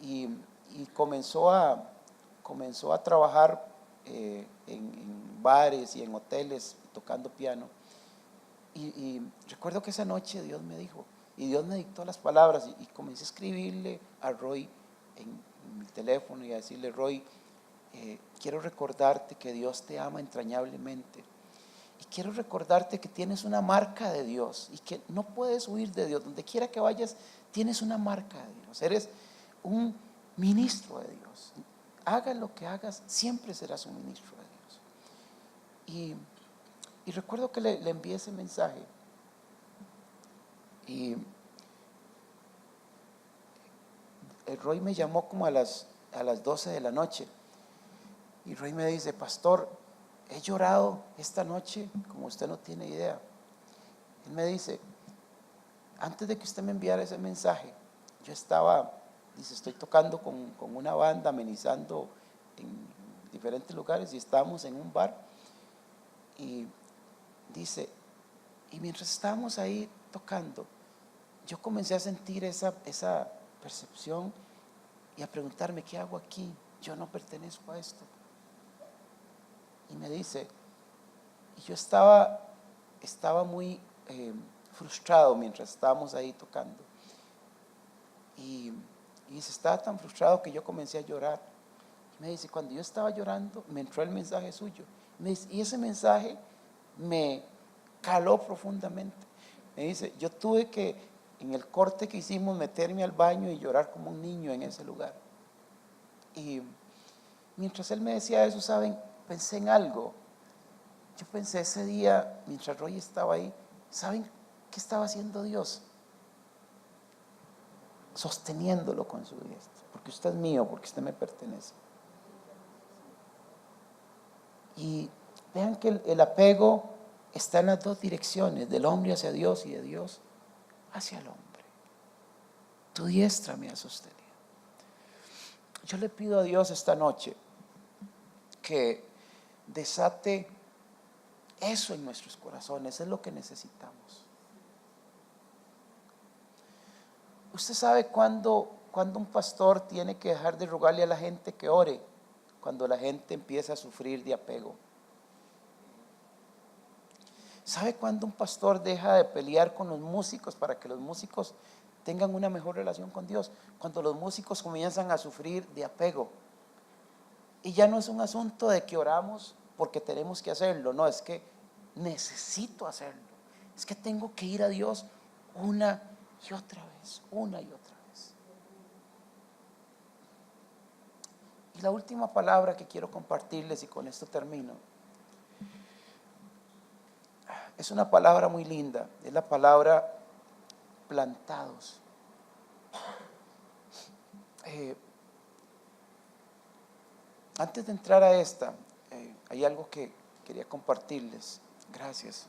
y comenzó a trabajar en bares y en hoteles tocando piano. Y recuerdo que esa noche Dios me dijo, y Dios me dictó las palabras, y comencé a escribirle a Roy en mi teléfono, y a decirle: Roy, quiero recordarte que Dios te ama entrañablemente, y quiero recordarte que tienes una marca de Dios y que no puedes huir de Dios. Donde quiera que vayas, tienes una marca de Dios, eres un ministro de Dios. Hagas lo que hagas, siempre serás un ministro de Dios. Y recuerdo que le envié ese mensaje, y el Roy me llamó como a las 12 de la noche, y Roy me dice: pastor, he llorado esta noche como usted no tiene idea. Él me dice: antes de que usted me enviara ese mensaje, yo estaba, dice, estoy tocando con una banda, amenizando en diferentes lugares, y estábamos en un bar, y dice, y mientras estábamos ahí tocando, yo comencé a sentir esa percepción, y a preguntarme: ¿qué hago aquí? Yo no pertenezco a esto. Y me dice, y yo estaba muy frustrado mientras estábamos ahí tocando, y dice, estaba tan frustrado que yo comencé a llorar. Y me dice, cuando yo estaba llorando, me entró el mensaje suyo. Me dice, y ese mensaje me caló profundamente. Me dice, yo tuve que, en el corte que hicimos, meterme al baño y llorar como un niño en ese lugar. Y mientras él me decía eso, ¿saben? Pensé en algo. Yo pensé ese día, mientras Roy estaba ahí, ¿saben qué estaba haciendo Dios? Sosteniéndolo con su diestra, porque usted es mío, porque usted me pertenece. Y vean que el apego está en las dos direcciones, del hombre hacia Dios y de Dios hacia el hombre. Tu diestra me ha sostenido. Yo le pido a Dios esta noche que desate eso en nuestros corazones, es lo que necesitamos. Usted sabe cuándo un pastor tiene que dejar de rogarle a la gente que ore, cuando la gente empieza a sufrir de apego. ¿Sabe cuándo un pastor deja de pelear con los músicos para que los músicos tengan una mejor relación con Dios? Cuando los músicos comienzan a sufrir de apego. Y ya no es un asunto de que oramos porque tenemos que hacerlo, no, es que necesito hacerlo. Es que tengo que ir a Dios una y otra vez, una y otra vez. Y la última palabra que quiero compartirles, y con esto termino, es una palabra muy linda, es la palabra plantados. Antes de entrar a esta, hay algo que quería compartirles. Gracias.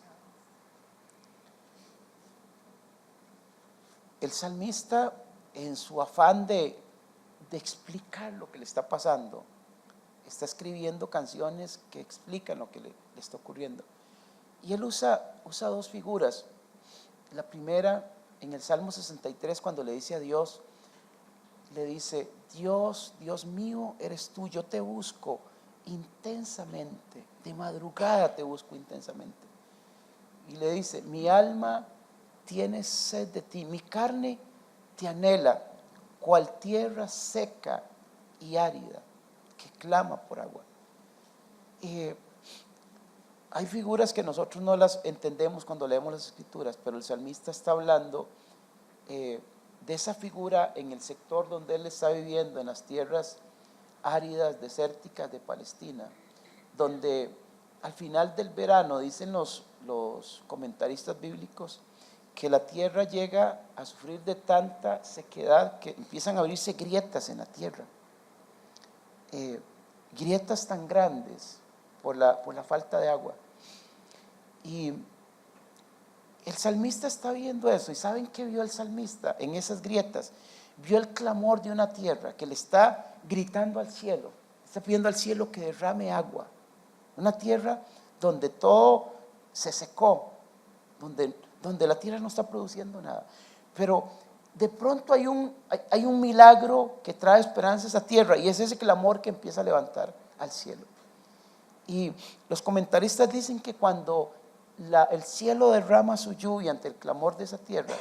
El salmista, en su afán de explicar lo que le está pasando, está escribiendo canciones que explican lo que le está ocurriendo. Y él usa dos figuras. La primera, en el Salmo 63, cuando le dice a Dios, le dice, Dios, Dios mío, eres tú, yo te busco intensamente, de madrugada te busco intensamente. Y le dice, mi alma tiene sed de ti, mi carne te anhela, cual tierra seca y árida, que clama por agua. Hay figuras que nosotros no las entendemos cuando leemos las escrituras, pero el salmista está hablando de esa figura en el sector donde él está viviendo, en las tierras áridas, desérticas de Palestina, donde al final del verano, dicen los comentaristas bíblicos, que la tierra llega a sufrir de tanta sequedad que empiezan a abrirse grietas en la tierra, grietas tan grandes por la falta de agua. Y el salmista está viendo eso, y ¿saben qué vio el salmista en esas grietas? Vio el clamor de una tierra que le está gritando al cielo, está pidiendo al cielo que derrame agua. Una tierra donde todo se secó, donde la tierra no está produciendo nada. Pero de pronto hay un milagro que trae esperanza a esa tierra, y es ese clamor que empieza a levantar al cielo. Y los comentaristas dicen que cuando el cielo derrama su lluvia ante el clamor de esa tierra,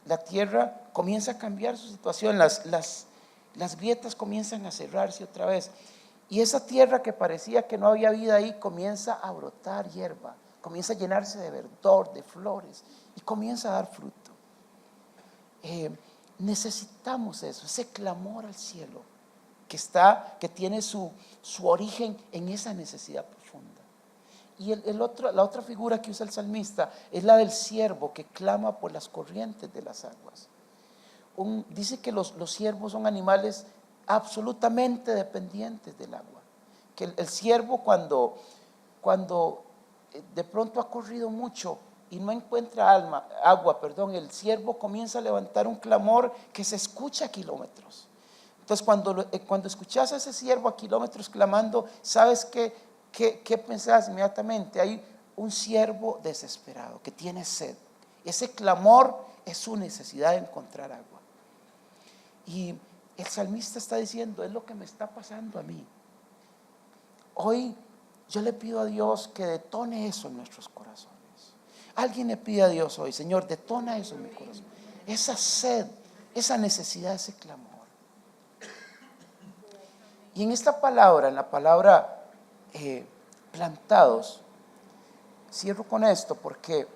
la tierra comienza a cambiar su situación, las grietas comienzan a cerrarse otra vez, y esa tierra que parecía que no había vida ahí comienza a brotar hierba, comienza a llenarse de verdor, de flores, y comienza a dar fruto. Necesitamos eso, ese clamor al cielo que tiene su origen en esa necesidad profunda. Y la otra figura que usa el salmista es la del ciervo que clama por las corrientes de las aguas. Dice que los ciervos son animales absolutamente dependientes del agua, que el ciervo cuando de pronto ha corrido mucho y no encuentra agua, el ciervo comienza a levantar un clamor que se escucha a kilómetros. Entonces cuando escuchas a ese ciervo a kilómetros clamando, ¿sabes qué pensás inmediatamente? Hay un ciervo desesperado que tiene sed. Ese clamor es su necesidad de encontrar agua. Y el salmista está diciendo, es lo que me está pasando a mí. Hoy yo le pido a Dios que detone eso en nuestros corazones. Alguien le pide a Dios hoy, Señor, detona eso en mi corazón. Esa sed, esa necesidad, ese clamor. Y en esta palabra, en la palabra plantados, cierro con esto porque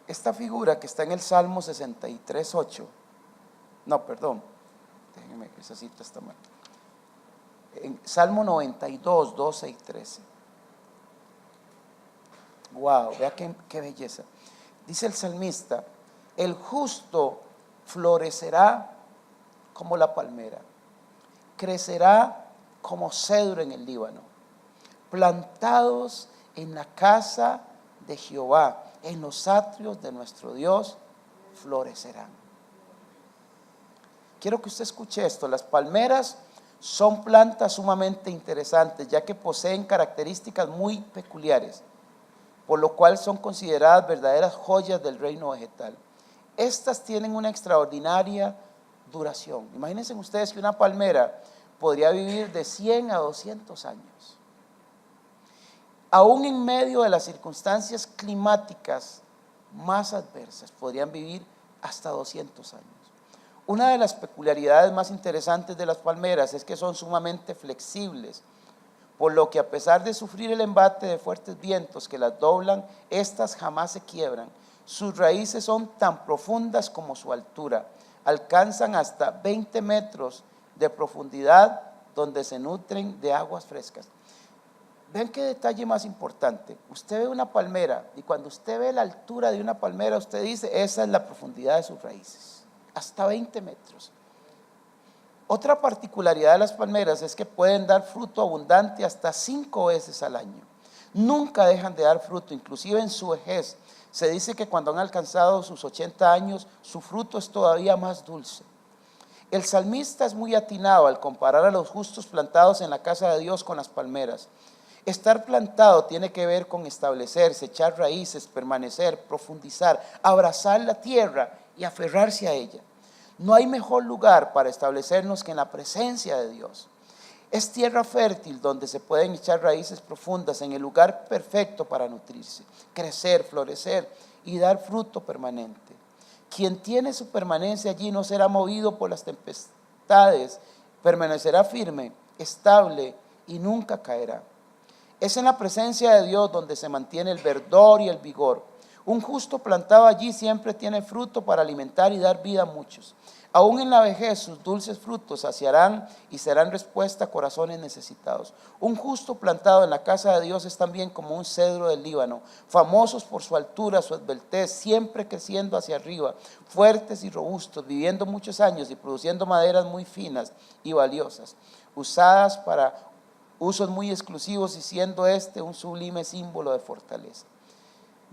esta figura que está en el Salmo 63:8, déjenme que esa cita está mal. En Salmo 92, 12 y 13. Wow, vea qué belleza. Dice el salmista, el justo florecerá como la palmera, crecerá como cedro en el Líbano, plantados en la casa de Jehová, en los atrios de nuestro Dios, florecerán. Quiero que usted escuche esto. Las palmeras son plantas sumamente interesantes, ya que poseen características muy peculiares, por lo cual son consideradas verdaderas joyas del reino vegetal. Estas tienen una extraordinaria duración. Imagínense ustedes que una palmera podría vivir de 100 a 200 años. Aún en medio de las circunstancias climáticas más adversas, podrían vivir hasta 200 años. Una de las peculiaridades más interesantes de las palmeras es que son sumamente flexibles, por lo que a pesar de sufrir el embate de fuertes vientos que las doblan, estas jamás se quiebran. Sus raíces son tan profundas como su altura, alcanzan hasta 20 metros de profundidad, donde se nutren de aguas frescas. Vean qué detalle más importante. Usted ve una palmera y cuando usted ve la altura de una palmera, usted dice, esa es la profundidad de sus raíces, hasta 20 metros. Otra particularidad de las palmeras es que pueden dar fruto abundante hasta 5 veces al año. Nunca dejan de dar fruto, inclusive en su vejez. Se dice que cuando han alcanzado sus 80 años, su fruto es todavía más dulce. El salmista es muy atinado al comparar a los justos plantados en la casa de Dios con las palmeras. Estar plantado tiene que ver con establecerse, echar raíces, permanecer, profundizar, abrazar la tierra y aferrarse a ella. No hay mejor lugar para establecernos que en la presencia de Dios. Es tierra fértil donde se pueden echar raíces profundas, en el lugar perfecto para nutrirse, crecer, florecer y dar fruto permanente. Quien tiene su permanencia allí no será movido por las tempestades, permanecerá firme, estable y nunca caerá. Es en la presencia de Dios donde se mantiene el verdor y el vigor. Un justo plantado allí siempre tiene fruto para alimentar y dar vida a muchos. Aún en la vejez sus dulces frutos saciarán y serán respuesta a corazones necesitados. Un justo plantado en la casa de Dios es también como un cedro del Líbano, famosos por su altura, su esbeltez, siempre creciendo hacia arriba, fuertes y robustos, viviendo muchos años y produciendo maderas muy finas y valiosas, usadas para usos muy exclusivos y siendo este un sublime símbolo de fortaleza.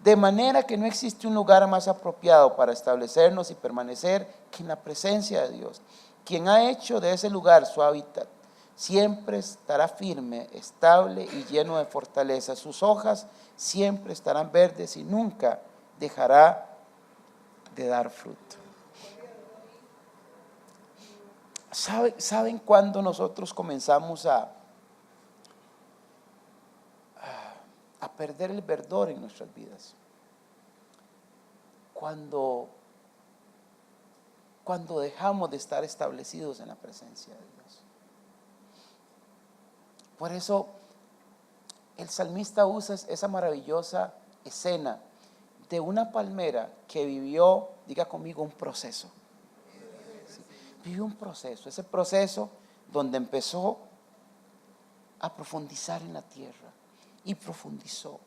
De manera que no existe un lugar más apropiado para establecernos y permanecer que en la presencia de Dios. Quien ha hecho de ese lugar su hábitat, siempre estará firme, estable y lleno de fortaleza. Sus hojas siempre estarán verdes y nunca dejará de dar fruto. ¿Saben cuándo nosotros comenzamos a perder el verdor en nuestras vidas? Cuando dejamos de estar establecidos en la presencia de Dios. Por eso el salmista usa esa maravillosa escena de una palmera que vivió, diga conmigo, un proceso. Sí, vivió un proceso, ese proceso donde empezó a profundizar en la tierra y profundizó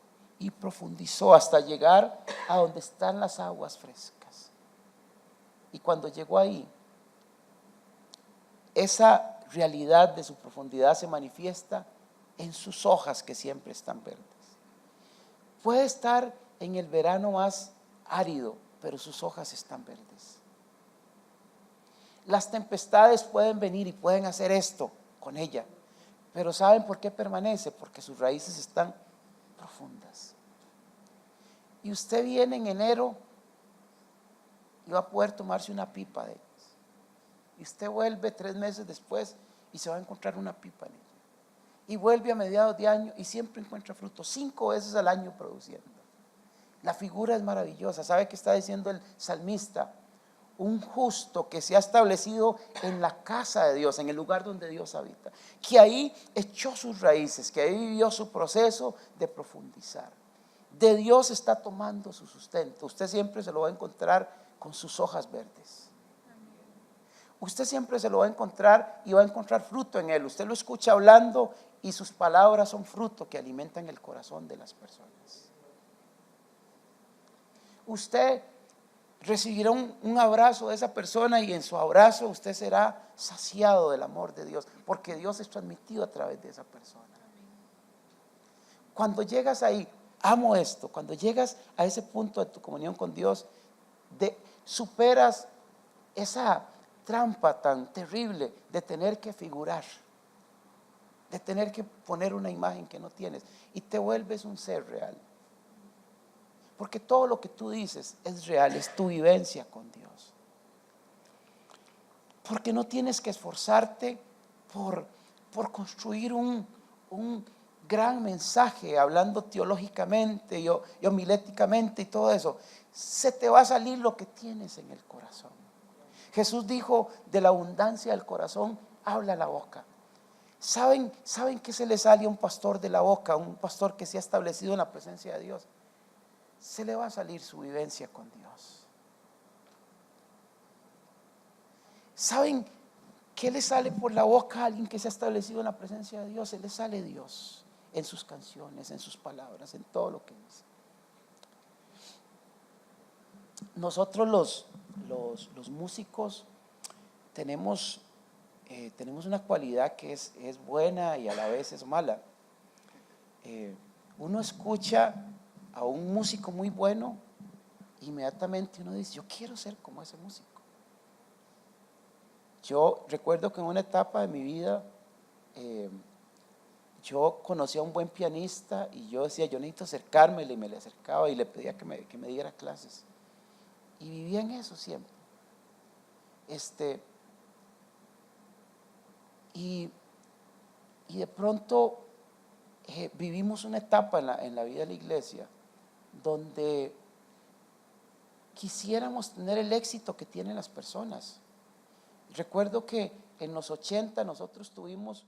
hasta llegar a donde están las aguas frescas. Y cuando llegó ahí, esa realidad de su profundidad se manifiesta en sus hojas que siempre están verdes. Puede estar en el verano más árido, pero sus hojas están verdes. Las tempestades pueden venir y pueden hacer esto con ella, pero ¿saben por qué permanece? Porque sus raíces están profundas. Y usted viene en enero y va a poder tomarse una pipa de ellas. Y usted vuelve 3 meses después y se va a encontrar una pipa en ella. Y vuelve a mediados de año y siempre encuentra fruto, 5 veces al año produciendo. La figura es maravillosa. ¿Sabe qué está diciendo el salmista? Un justo que se ha establecido en la casa de Dios, en el lugar donde Dios habita, que ahí echó sus raíces, que ahí vivió su proceso de profundizar. De Dios está tomando su sustento. Usted siempre se lo va a encontrar con sus hojas verdes. Usted siempre se lo va a encontrar y va a encontrar fruto en él. Usted lo escucha hablando y sus palabras son fruto que alimentan el corazón de las personas. Usted recibirá un abrazo de esa persona y en su abrazo usted será saciado del amor de Dios, porque Dios es transmitido a través de esa persona. Cuando llegas ahí, amo esto, cuando llegas a ese punto de tu comunión con Dios, superas esa trampa tan terrible de tener que figurar, de tener que poner una imagen que no tienes, y te vuelves un ser real. Porque todo lo que tú dices es real, es tu vivencia con Dios. Porque no tienes que esforzarte por construir un gran mensaje, hablando teológicamente y homiléticamente y todo eso. Se te va a salir lo que tienes en el corazón. Jesús dijo, de la abundancia del corazón habla la boca. ¿Saben qué se le sale a un pastor de la boca? Un pastor que se ha establecido en la presencia de Dios. Se le va a salir su vivencia con Dios. ¿Saben qué le sale por la boca a alguien que se ha establecido en la presencia de Dios? Se le sale Dios en sus canciones, en sus palabras, en todo lo que dice. Nosotros los músicos tenemos una cualidad que es buena y a la vez es mala. Uno escucha a un músico muy bueno, inmediatamente uno dice, yo quiero ser como ese músico. Yo recuerdo que en una etapa de mi vida yo conocí a un buen pianista y yo decía, yo necesito acercármele, y me le acercaba y le pedía que me diera clases. Y vivía en eso siempre. Y, y de pronto vivimos una etapa en la vida de la iglesia donde quisiéramos tener el éxito que tienen las personas. Recuerdo que en los 80 nosotros tuvimos